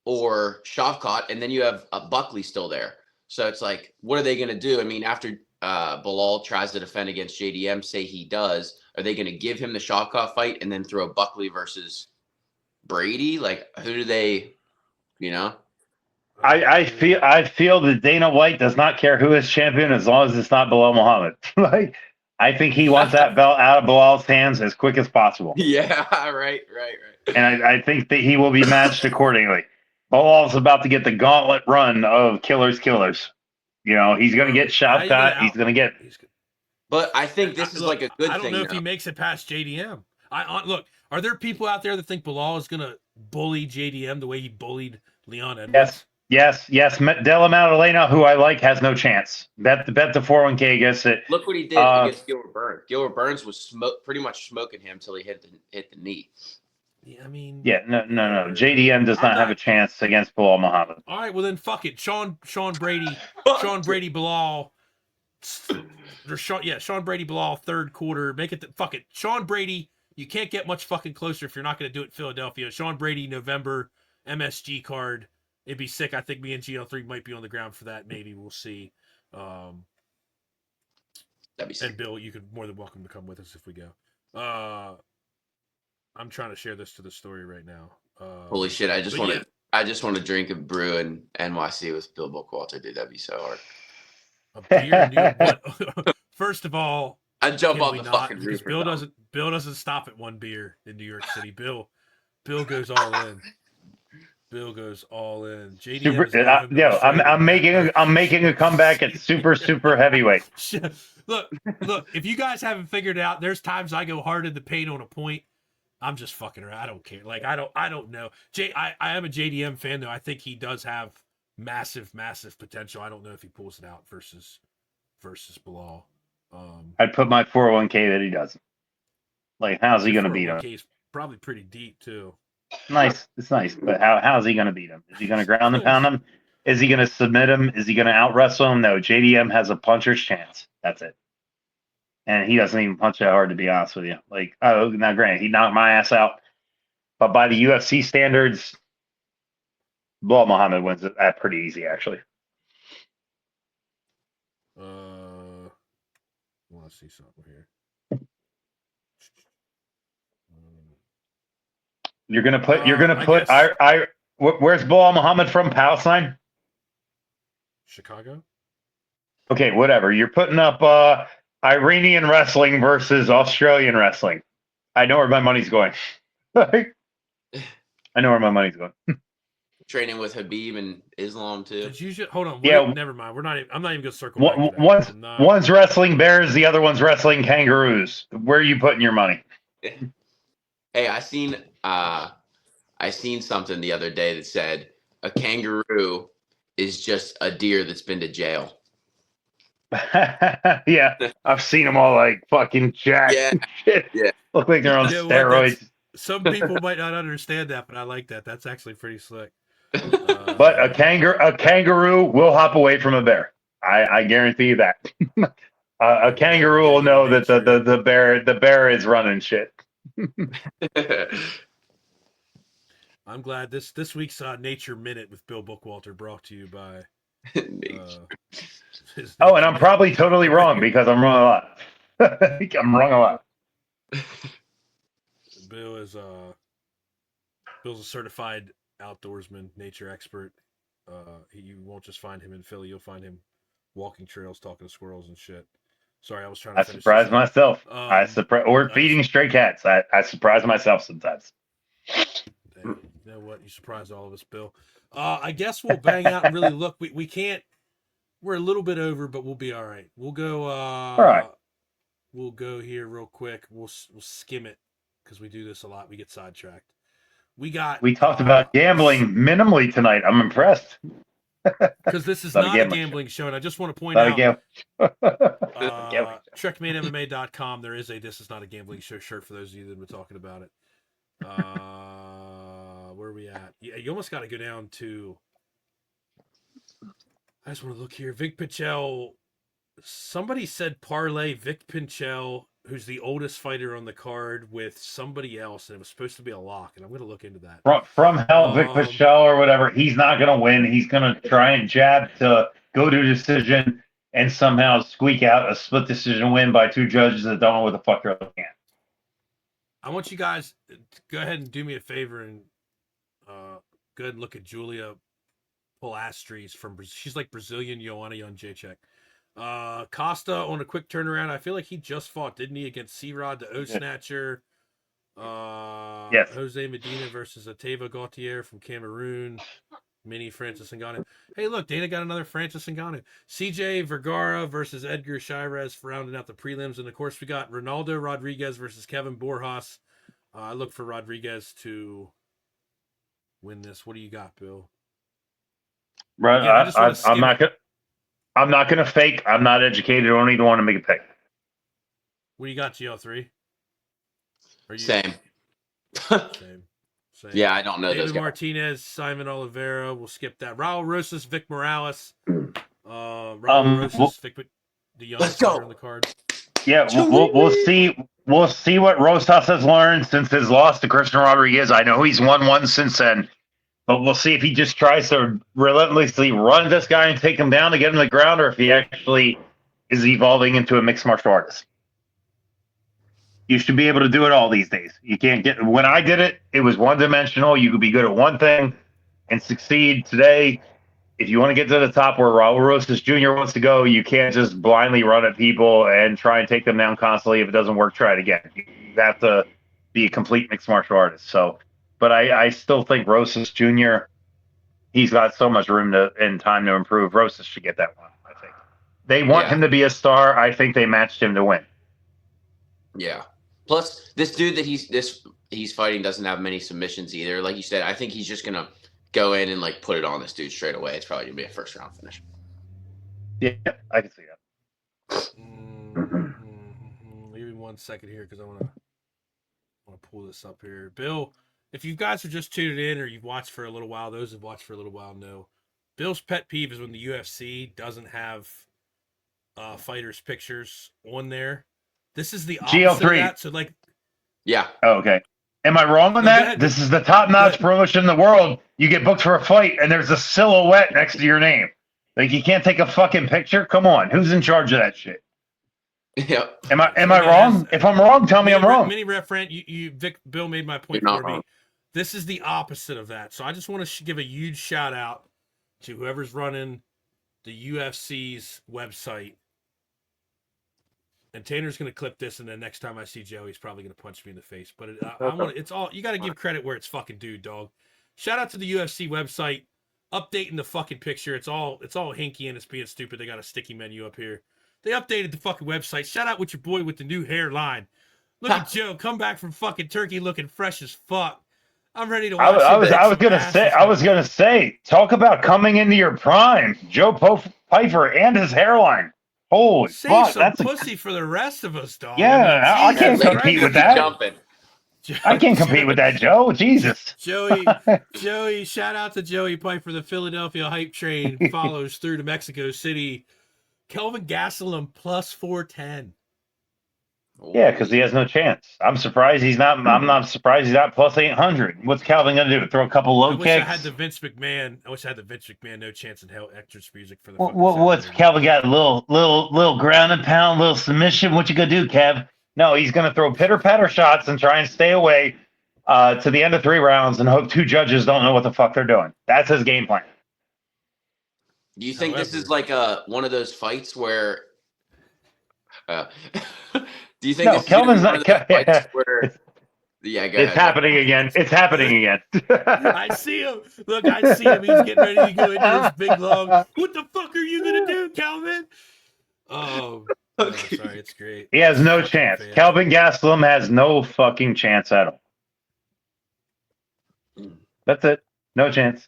or Shavkat, and then you have Buckley still there. So it's like, what are they going to do? I mean, after Bilal tries to defend against JDM, say he does, are they going to give him the Shavkat fight and then throw Buckley versus Brady? Like, who do they, you know? I feel that Dana White does not care who is champion as long as it's not Bilal Muhammad. Like, I think he wants that belt out of Bilal's hands as quick as possible. Yeah, right. And I think that he will be matched accordingly. Bilal's about to get the gauntlet run of killers. You know, he's going to get Shavkat. He's going to get. But I think this is like a good thing. I don't know if though. he makes it past JDM. Look, are there people out there that think Bilal is going to bully JDM the way he bullied Leon Edwards? Yes. Della Maddalena, who I like, has no chance. Bet the 401k against it. Look what he did against Gilbert Burns. Gilbert Burns was pretty much smoking him till he hit the knee. Yeah, I mean. Yeah, no. JDM does not have a chance against Bilal Muhammad. All right, well then, fuck it. Sean Brady, Bilal. Sean Brady, Bilal, third quarter. Make it. Fuck it. Sean Brady. You can't get much fucking closer if you're not going to do it in Philadelphia. Sean Brady, November, MSG card. It'd be sick. I think me and GL3 might be on the ground for that. Maybe we'll see. That'd be sick. And Bill, you could more than welcome to come with us if we go. I'm trying to share this to the story right now. Holy shit! I just want to drink a brew in NYC with Bill Bookwalter, dude. That'd be so hard. A beer, First of all, I'd jump off the not? fucking Because roof. Bill doesn't stop at one beer in New York City. Bill goes all in. Bill goes all in. I'm making a comeback at super heavyweight. Look, if you guys haven't figured it out, there's times I go hard in the paint on a point. I'm just fucking around. I don't care. Like, I don't know. I am a JDM fan though. I think he does have massive potential. I don't know if he pulls it out versus Bilal. I'd put my 401k that he doesn't. Like, how's he going to beat him? He's probably pretty deep too. Nice. It's nice. But how's he going to beat him? Is he going to ground and pound him? Is he going to submit him? Is he going to out wrestle him? No. JDM has a puncher's chance. That's it. And he doesn't even punch that hard, to be honest with you. Like, now granted, he knocked my ass out. But by the UFC standards, Bilal Muhammad wins that pretty easy, actually. I want to see something here. You're gonna put. Where's Bilal Muhammad from? Palestine. Chicago. Okay, whatever. You're putting up Iranian wrestling versus Australian wrestling. I know where my money's going. I know where my money's going. Training with Habib and Islam too. Did you hold on? Never mind. I'm not even gonna circle back to that. One's wrestling bears, the other one's wrestling kangaroos. Where are you putting your money? Hey, I seen something the other day that said a kangaroo is just a deer that's been to jail. Yeah, I've seen them all like fucking jacked. Yeah, shit. yeah. Look like they're on steroids. Some people might not understand that, but I like that. That's actually pretty slick. But a kangaroo will hop away from a bear. I guarantee you that. A kangaroo will know that the bear is running shit. I'm glad this week's Nature Minute with Bill Bookwalter brought to you by. And I'm probably totally wrong because I'm wrong a lot. I'm wrong a lot. Bill's a certified outdoorsman, nature expert. You won't just find him in Philly; you'll find him walking trails, talking to squirrels and shit. Sorry, I was trying to. I surprise myself. Or feeding stray cats. I surprise myself sometimes. You know what? You surprised all of us, Bill. I guess we'll bang out and really look. We can't. We're a little bit over, but we'll be all right. We'll go. All right. We'll go here real quick. We'll skim it because we do this a lot. We get sidetracked. We talked about gambling minimally tonight. I'm impressed. because this is Not a not a gambling gambling show, and I just want to point Not a out, gambling. ChkM8MMA.com, there is a "This is not a gambling show" shirt for those of you that have been talking about it. Where are we at? Yeah, you almost got to go down to. I just want to look here. Vic Pichel. Somebody said parlay Vic Pichel, who's the oldest fighter on the card, with somebody else, and it was supposed to be a lock. And I'm going to look into that. From hell, Vic Pichel or whatever, he's not going to win. He's going to try and jab to go to a decision and somehow squeak out a split decision win by two judges that don't know what the fuck they're looking at. I want you guys to go ahead and do me a favor and go ahead and look at Julia Polastris from Brazil. She's like Brazilian Ioana on Jacek. Costa on a quick turnaround. I feel like he just fought, didn't he, against C-Rod, the O-Snatcher. Yes. Jose Medina versus Ateva Gautier from Cameroon. Mini Francis Ngannou. Hey, look, Dana got another Francis Ngannou. CJ Vergara versus Edgar Shirez for rounding out the prelims. And, of course, we got Ronaldo Rodriguez versus Kevin Borjas. I look for Rodriguez to win this. What do you got, Bill? Right, Again, I'm not gonna fake. I'm not educated. I don't even want to make a pick. What do you got, GL3? Same. Same. Yeah, I don't know David those guys. Martinez, Simon Oliveira. We'll skip that. Raul Rosas, Vic Morales. Raul Rosas, Vic, the youngest fighter on the card. Yeah, we'll see. We'll see what Rosas has learned since his loss to Christian Rodriguez. I know he's won one since then, but we'll see if he just tries to relentlessly run this guy and take him down to get him to the ground, or if he actually is evolving into a mixed martial artist. You should be able to do it all these days. You can't get. When I did it, it was one-dimensional. You could be good at one thing and succeed. Today, if you want to get to the top where Raul Rosas Jr. wants to go, you can't just blindly run at people and try and take them down constantly. If it doesn't work, try it again. You have to be a complete mixed martial artist. So, but I still think Rosas Jr., he's got so much room and time to improve. Rosas should get that one, I think. They want him to be a star. I think they matched him to win. Yeah. Plus, this dude that he's fighting doesn't have many submissions either. Like you said, I think he's just gonna go in and like put it on this dude straight away. It's probably gonna be a first round finish. Yeah, I can see that. Give me 1 second here because I want to pull this up here. Bill, if you guys are just tuning in or you've watched for a little while, those who've watched for a little while know Bill's pet peeve is when the UFC doesn't have fighters' pictures on there. This is the opposite GL3. of that. So, like, yeah. Oh, okay. Am I wrong on that? This is the top-notch promotion in the world. You get booked for a fight, and there's a silhouette next to your name. Like, you can't take a fucking picture? Come on. Who's in charge of that shit? Yeah. Am I wrong? If I'm wrong, tell me I'm wrong. Mini referent, Bill made my point You're not for me. wrong. This is the opposite of that. So I just want to give a huge shout out to whoever's running the UFC's website. And Tanner's going to clip this, and then next time I see Joe, he's probably going to punch me in the face. But it's all you got to give credit where it's fucking due, dog. Shout out to the UFC website, updating the fucking picture. It's all hinky and it's being stupid. They got a sticky menu up here. They updated the fucking website. Shout out with your boy with the new hairline. Look at Joe, come back from fucking Turkey looking fresh as fuck. I'm ready to watch. I was gonna say, talk about coming into your prime, Joe Pfeiffer and his hairline. Holy Save fuck, some that's pussy for the rest of us, dog. Yeah, I can't Jesus compete Christ. with that. Jumping. I can't compete with that, Joe. Jesus. Joey, shout out to Joey Piper, the Philadelphia hype train follows through to Mexico City. Kelvin Gastelum plus 410. Yeah, because he has no chance. I'm surprised he's not. I'm not surprised he's not plus 800. What's Calvin gonna do? Throw a couple low kicks? I wish I had the Vince McMahon no chance in hell extras music for the. What's Calvin got? A little ground and pound, little submission. What you gonna do, Kev? No, he's gonna throw pitter patter shots and try and stay away to the end of 3 rounds and hope 2 judges don't know what the fuck they're doing. That's his game plan. Do you think this is like one of those fights where? Do you think No, this is Kelvin's one not. of those fights where? Yeah, go It's ahead. happening again. It's happening again. I see him. Look, I see him. He's getting ready to go into his big long. What the fuck are you gonna do, Calvin? Oh, sorry, it's great. He has no chance. Fan. Kelvin Gastelum has no fucking chance at all. That's it. No chance.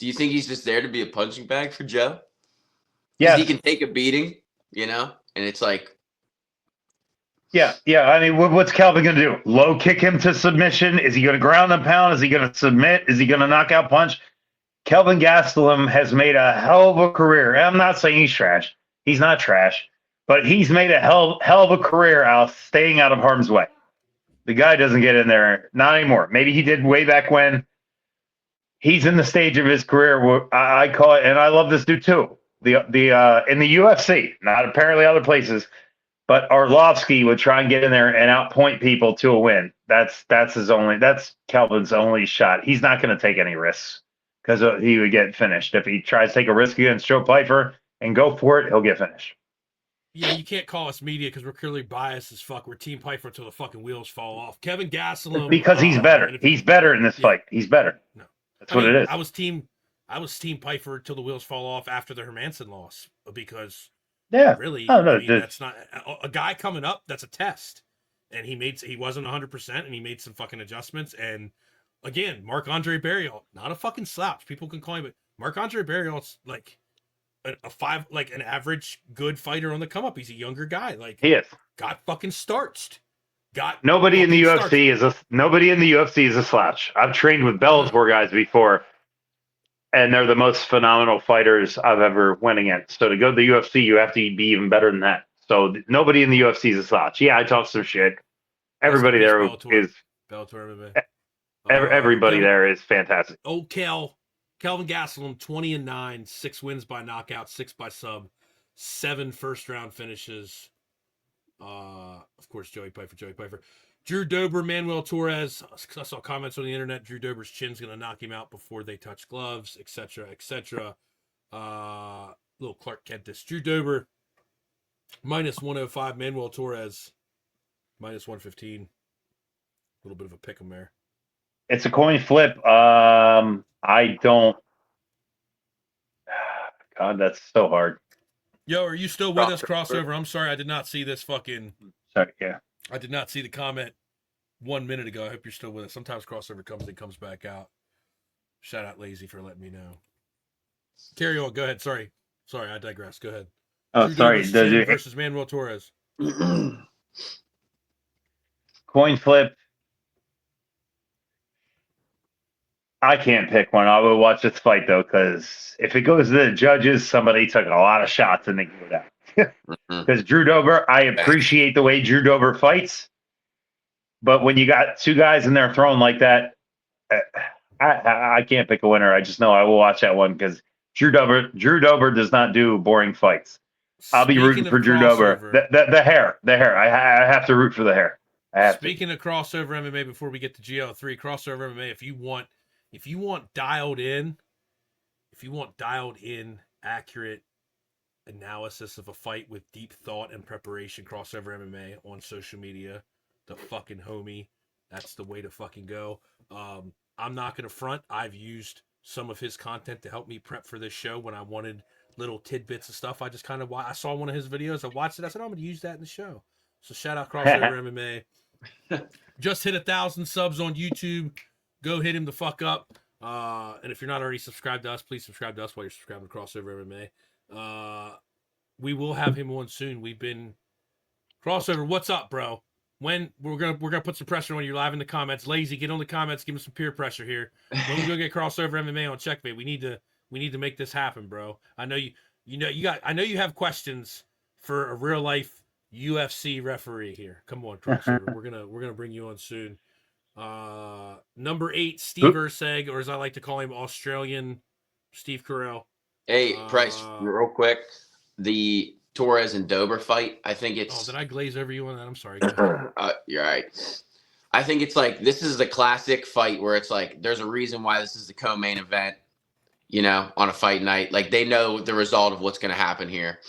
Do you think he's just there to be a punching bag for Joe? Yeah, He can take a beating, and it's like, yeah. I mean, what's Kelvin going to do? Low kick him to submission? Is he going to ground and pound? Is he going to submit? Is he going to knockout punch? Kelvin Gastelum has made a hell of a career. I'm not saying he's trash. He's not trash, but he's made a hell of a career out staying out of harm's way. The guy doesn't get in there, not anymore. Maybe he did way back when. He's in the stage of his career where I call it, and I love this dude too. The in the UFC, not apparently other places, but Arlovsky would try and get in there and outpoint people to a win. That's Kelvin's only shot. He's not going to take any risks because he would get finished. If he tries to take a risk against Joe Pyfer and go for it, he'll get finished. Yeah, you can't call us media because we're clearly biased as fuck. We're Team Pyfer until the fucking wheels fall off. Kevin Gastelum. Because he's better. He's better in this fight. He's better. No. That's what it is. I was Team Pyfer till the wheels fall off after the Hermanson loss because really, that's not a guy coming up. That's a test, and he wasn't 100%, and he made some fucking adjustments. And again, Marc-Andre Barriault, not a fucking slouch. People can call him, but Marc-Andre Barriault's like an average good fighter on the come up. He's a younger guy. Like he is. Got fucking starched. Nobody in the UFC is a slouch. I've trained with Bellator guys before, and they're the most phenomenal fighters I've ever went against. So to go to the UFC, you have to be even better than that. So nobody in the UFC is a slouch. Yeah, I talk some shit. Everybody there Bellator MMA. Everybody there is fantastic. Old Kelvin Gastelum, 20-9, 6 wins by knockout, 6 by sub, 7 first-round finishes. Of course, Joey Pyfer. Drew Dober, Manuel Torres. I saw comments on the internet. Drew Dober's chin's going to knock him out before they touch gloves, etc., etc. Little Clark Kentis. Drew Dober, -105. Manuel Torres, -115. A little bit of a pick 'em there. It's a coin flip. I don't. God, that's so hard. Yo, are you still with us, Crossover? I'm sorry, I did not see this fucking. Sorry, yeah. I did not see the comment 1 minute ago. I hope you're still with us. Sometimes Crossover comes and comes back out. Shout out Lazy for letting me know. Carry on. Go ahead. Sorry, I digress. Go ahead. Oh, sorry. Versus Manuel Torres. Coin flip. I can't pick one. I will watch this fight, though, because if it goes to the judges, somebody took a lot of shots and they go down. Because Drew Dober, I appreciate the way Drew Dober fights, but when you got two guys in there throwing like that, I can't pick a winner. I just know I will watch that one because Drew Dober does not do boring fights. I'll be rooting for Drew Dober. The hair. I have to root for the hair. Speaking of crossover MMA, before we get to GL3, crossover MMA, if you want dialed in accurate analysis of a fight with deep thought and preparation, crossover MMA on social media, the fucking homie, that's the way to fucking go. I'm not gonna front. I've used some of his content to help me prep for this show when I wanted little tidbits of stuff. I just kind of I saw one of his videos, I watched it, I said, I'm gonna use that in the show. So shout out crossover MMA. Just hit 1,000 subs on YouTube. Go hit him the fuck up. And if you're not already subscribed to us, please subscribe to us while you're subscribing to Crossover MMA. We will have him on soon. We've been Crossover. What's up, bro? When we're gonna put some pressure on you live in the comments. Lazy, get on the comments. Give him some peer pressure here. When we go get Crossover MMA on ChkM8, we need to make this happen, bro. I know I know you have questions for a real life UFC referee here. Come on, Crossover. we're gonna bring you on soon. Number 8, Steve Urseg, or as I like to call him, Australian Steve Carell. Hey, Price, real quick, the Torres and Dober fight. I think it's. Oh, did I glaze over you on that? I'm sorry. You're right. I think it's like this is the classic fight where it's like there's a reason why this is the co-main event. On a fight night, like they know the result of what's going to happen here.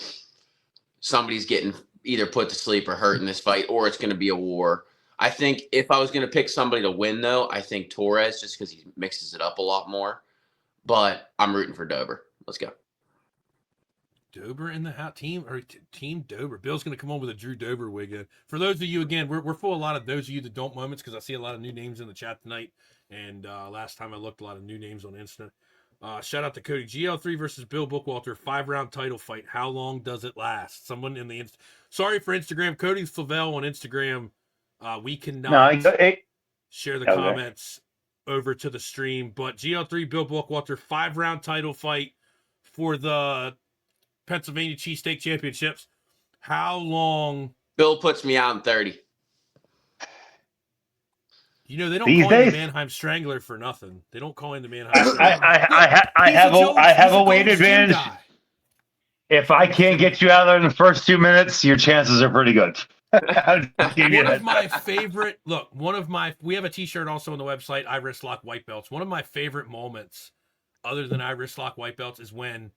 Somebody's getting either put to sleep or hurt in this fight, or it's going to be a war. I think if I was going to pick somebody to win, though, I think Torres, just because he mixes it up a lot more. But I'm rooting for Dober. Let's go. Dober in the team or Team Dober. Bill's going to come on with a Drew Dober wig. For those of you, again, we're full of a lot of those of you that don't moments because I see a lot of new names in the chat tonight. And last time I looked, a lot of new names on Insta. Shout out to Cody. GL3 versus Bill Bookwalter, 5-round title fight. How long does it last? Someone in the sorry for Instagram. Cody Flavel on Instagram. We cannot share the comments over to the stream, but GL3 Bill Bookwalter, 5-round title fight for the Pennsylvania Cheesesteak Championships. How long? Bill puts me out in 30. You know, they don't These call him days? the Mannheim Strangler for nothing. They don't call him the Mannheim Strangler. I have a weight advantage. Guy. If I can't get you out there in the first 2 minutes, your chances are pretty good. One of my favorite, we have a t-shirt also on the website, I Wrist Lock White Belts. One of my favorite moments, other than I Wrist Lock White Belts, is when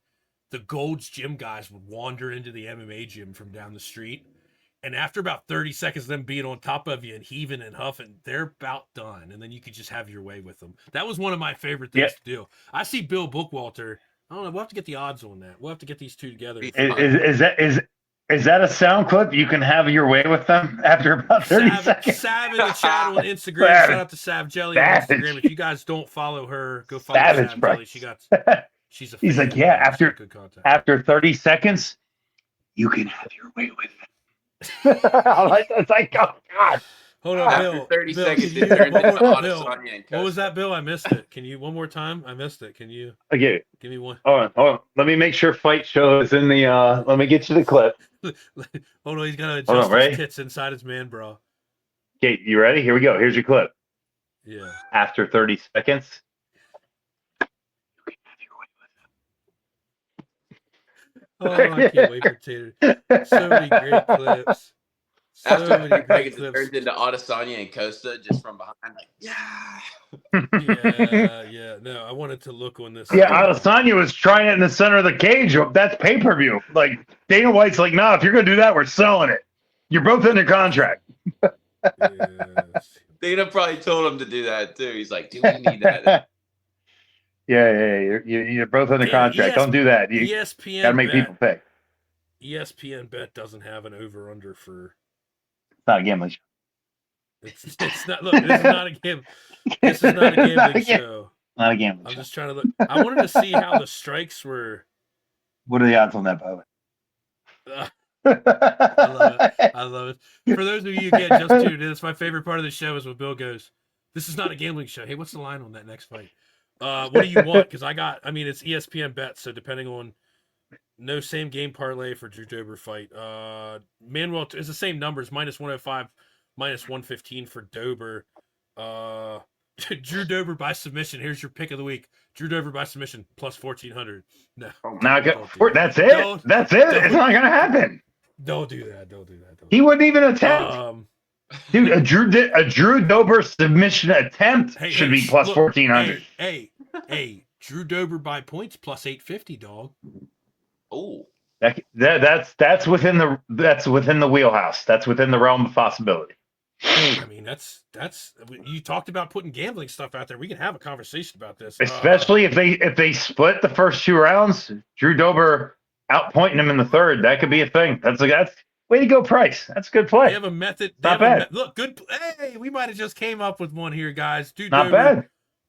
the Gold's Gym guys would wander into the MMA gym from down the street. And after about 30 seconds of them being on top of you and heaving and huffing, they're about done. And then you could just have your way with them. That was one of my favorite things to do. I see Bill Bookwalter. I don't know. We'll have to get the odds on that. We'll have to get these two together. Is that a sound clip? You can have your way with them after about 30 seconds. Sav in the chat on Instagram. Shout out to Sav Jelly on Instagram. If you guys don't follow her, go follow Sav Jelly. She's a He's like, yeah, after 30 seconds, you can have your way with them. It's like, oh God. Hold on, After Bill. 30 Bill, seconds, can you, it turned into Bill, Adesanya and what was Costa. that, Bill? I missed it. Can you one more time? I missed it. Can you Okay. give me one? Hold on. Let me make sure FightShow is in the. Let me get you the clip. Hold on, he's got to adjust his tits inside his man bra. Okay, you ready? Here we go. Here's your clip. Yeah. After 30 seconds. Oh, I can't wait for Tater. So many great clips. So After many 30 great seconds, it clips. turned into Adesanya and Costa just from behind. Like, Yeah. No, I wanted to look on this. Yeah, Adesanya was trying it in the center of the cage. That's pay-per-view. Like, Dana White's like, nah, if you're going to do that, we're selling it. You're both under contract. Yes. Dana probably told him to do that too. He's like, do we need that? Yeah. You're both under contract. Don't do that. You ESPN got to make people pay. ESPN Bet doesn't have an over/under for. It's not a gambling show. It's not. Look, this is not a game. This is not a gambling show. Not a gambling I'm show. just trying to look. I wanted to see how the strikes were. What are the odds on that, by the way? I love it. For those of you who get just tuned in, it's my favorite part of the show is when Bill goes, "This is not a gambling show." Hey, what's the line on that next fight? What do you want? Because it's ESPN Bet, so depending on no same game parlay for Drew Dober fight. Manuel is the same numbers, -105, -115 for Dober. Drew Dober by submission. Here's your pick of the week. Drew Dober by submission +1400. No, that's it. That's it. It's not gonna happen. Don't do that. He wouldn't even attempt. Dude, a Drew Dober submission attempt should be +1400. Hey, Drew Dober by points +850, dog. Oh, that's within the wheelhouse. That's within the realm of possibility. I mean, that's you talked about putting gambling stuff out there. We can have a conversation about this, especially if they split the first 2 rounds. Drew Dober outpointing him in the third. That could be a thing. That's way to go, Price. That's a good play. They have a method. Not bad. Look, good. Hey, we might have just came up with one here, guys. Dude, not bad.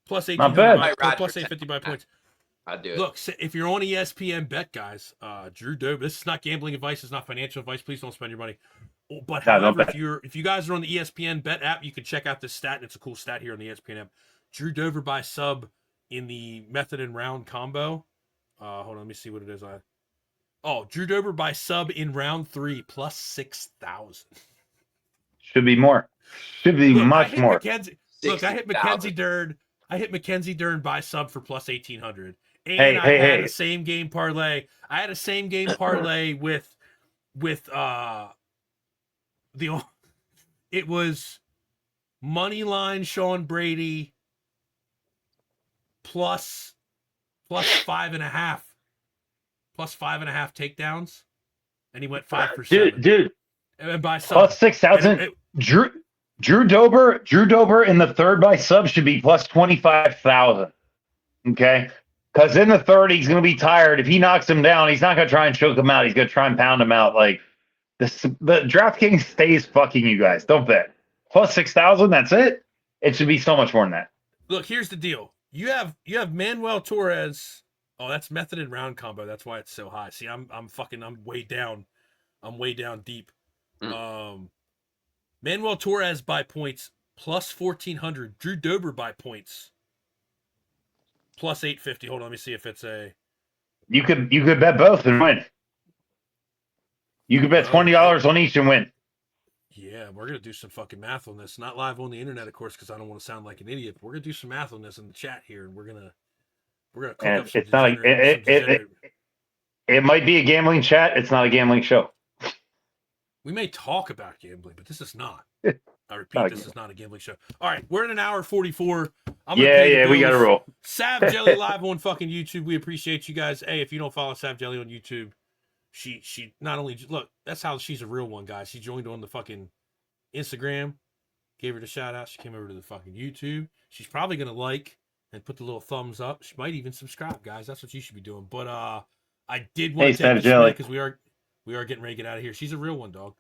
+1800, +850 by points. I'd do it. Look, if you're on ESPN Bet, guys, Drew Dober. This is not gambling advice. It's not financial advice. Please don't spend your money. But however, if you guys are on the ESPN Bet app, you can check out this stat, and it's a cool stat here on the ESPN app. Drew Dober by sub in the method and round combo. Hold on, let me see what it is. Drew Dober by sub in round 3 +6,000. Should be more. Should be much more. Look, I hit Mackenzie Dern. I hit Mackenzie Dern by sub for +1800. And I had a same game parlay. I had a same game parlay with it was money line Sean Brady plus 5.5 takedowns, and he went 5 for 7. Dude, and by sub +6,000. Drew Dober in the third by sub should be +25,000. Okay, because in the third he's going to be tired. If he knocks him down, he's not going to try and choke him out. He's going to try and pound him out. Like the DraftKings stays fucking you guys. Don't bet. +6,000. That's it. It should be so much more than that. Look, here's the deal. You have Manuel Torres. Oh, that's method and round combo. That's why it's so high. See, I'm way down. I'm way down deep. Manuel Torres by points plus 1,400. Drew Dober by points plus 850. Hold on, let me see if it's a. You could bet both and win. You could bet $20 on each and win. Yeah, we're gonna do some fucking math on this. Not live on the internet, of course, because I don't want to sound like an idiot. But we're gonna do some math on this in the chat here, and we're gonna cook And up some it's not like it might be a gambling chat. It's not a gambling show. We may talk about gambling, but this is not. I repeat, this is not a gambling show. All right, we're in an hour 44. We got to roll. Sav Jelly live on fucking YouTube. We appreciate you guys. Hey, if you don't follow Sav Jelly on YouTube, she not only look, that's how she's a real one, guys. She joined on the fucking Instagram, gave her the shout out. She came over to the fucking YouTube. She's probably gonna like and put the little thumbs up. She might even subscribe, guys. That's what you should be doing. But I did want to take this break because we are getting ready to get out of here. She's a real one, dog.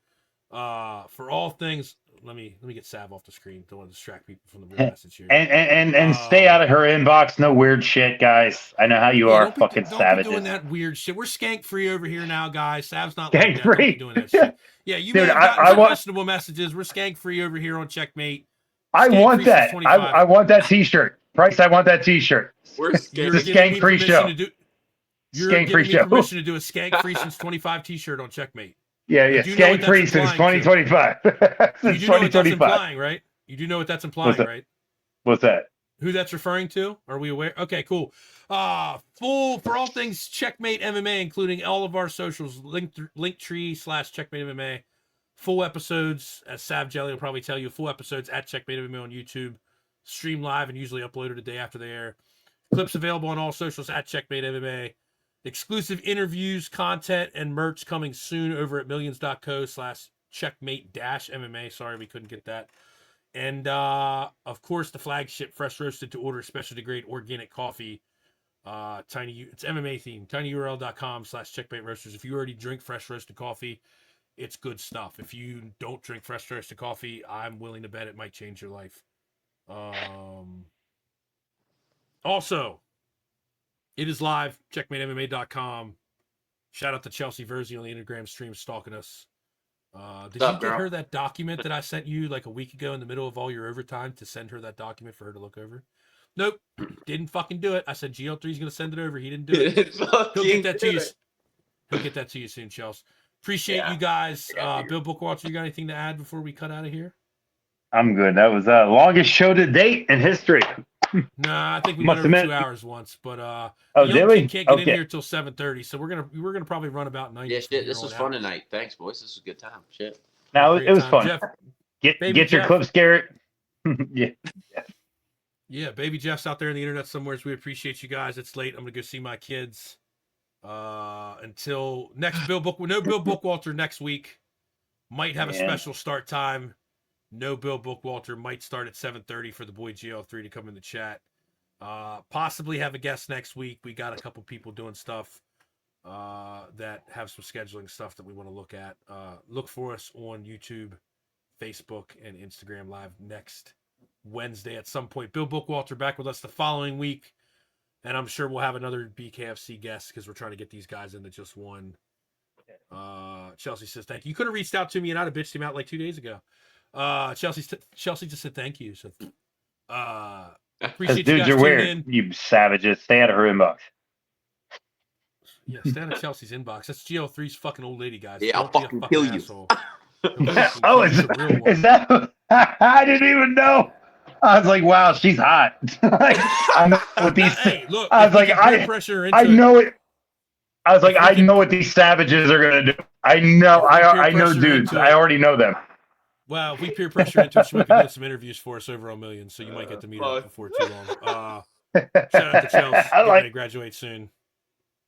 For all things, let me get Sav off the screen. Don't want to distract people from the real message here. And stay out of her inbox. No weird shit, guys. I know how you are, fucking savages. Don't be doing that weird shit. We're skank free over here now, guys. Sav's not skank like that. free. Doing that shit. Yeah, you may have gotten some questionable messages. We're skank free over here on ChkM8. I want that. I want that T-shirt. Price. I want that T-shirt. We're skank free show. You're giving me permission to do a skank free since 25 T-shirt on ChkM8. Yeah. Skank free since 2025. You do know what that's implying, right? You do know what that's implying, right? What's that? Who that's referring to? Are we aware? Okay, cool. Full for all things ChkM8 MMA, including all of our socials, linktree/ChkM8 MMA. Full episodes, as Sav Jelly will probably tell you, full episodes at ChkM8 MMA on YouTube. Stream live and usually uploaded a day after they air. Clips available on all socials at ChkM8 MMA. Exclusive interviews, content, and merch coming soon over at millions.co/ChkM8-MMA. Sorry, we couldn't get that. And, of course, the flagship fresh roasted to order specialty grade organic coffee. It's MMA themed. tinyurl.com/ChkM8 roasters. If you already drink fresh roasted coffee, it's good stuff. If you don't drink fresh roasted coffee, I'm willing to bet it might change your life. Also, it is live, ChkM8MMA.com. Shout out to Chelsea Verzi on the Instagram stream stalking us. Did you get her that document that I sent you like a week ago in the middle of all your overtime to send her that document for her to look over? Nope. Didn't fucking do it. I said GL3's going to send it over. He didn't do it. He'll get that to you. He'll get that to you soon, Chelsea. Appreciate you guys. Bill Bookwalter, you got anything to add before we cut out of here? I'm good. That was the longest show to date in history. Nah, I think we went over 2 hours once, but did we? Can't get in here till 7:30, so we're gonna probably run about 90. Yeah, shit. This was fun tonight. Thanks, boys. This was a good time. Shit. No, it was fun. Jeff, get your clips, Garrett. Yeah. Yeah, baby Jeff's out there on the internet somewhere. We appreciate you guys. It's late. I'm gonna go see my kids. Until next Bill Bookwalter next week. Might have a special start time. No Bill Bookwalter, might start at 7:30 for the boy GL3 to come in the chat. Possibly have a guest next week. We got a couple people doing stuff that have some scheduling stuff that we want to look at. Look for us on YouTube, Facebook, and Instagram live next Wednesday at some point. Bill Bookwalter back with us the following week. And I'm sure we'll have another BKFC guest because we're trying to get these guys into just one. Chelsea says thank you. You could have reached out to me and I'd have bitched him out like 2 days ago. Chelsea just said thank you. So appreciate dudes you guys are weird. in. You savages. Stay out of her inbox. Yeah, stay out of Chelsea's inbox. That's GL3's fucking old lady, guys. Yeah, I'll fucking kill you. Oh, is that? I didn't even know. I was like, wow, she's hot. Like, I know what these. Hey, look, I was like, I know it. I was like, I know what these savages are gonna do. I know. I know dudes. I already know them. Well, if we peer pressure into it, she might be doing some interviews for us over on Millions, so you might get to meet her before too long. Shout out to Chelsea. Getting ready to graduate soon.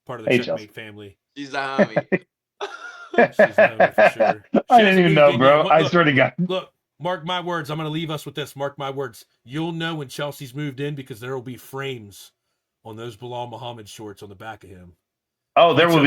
Part of the ChkM8 family. She's a homie. She's a homie for sure. I didn't even know, bro. I swear to God. Look, mark my words. I'm going to leave us with this. Mark my words. You'll know when Chelsea's moved in because there will be frames on those Bilal Muhammad shorts on the back of him. Oh, there will be.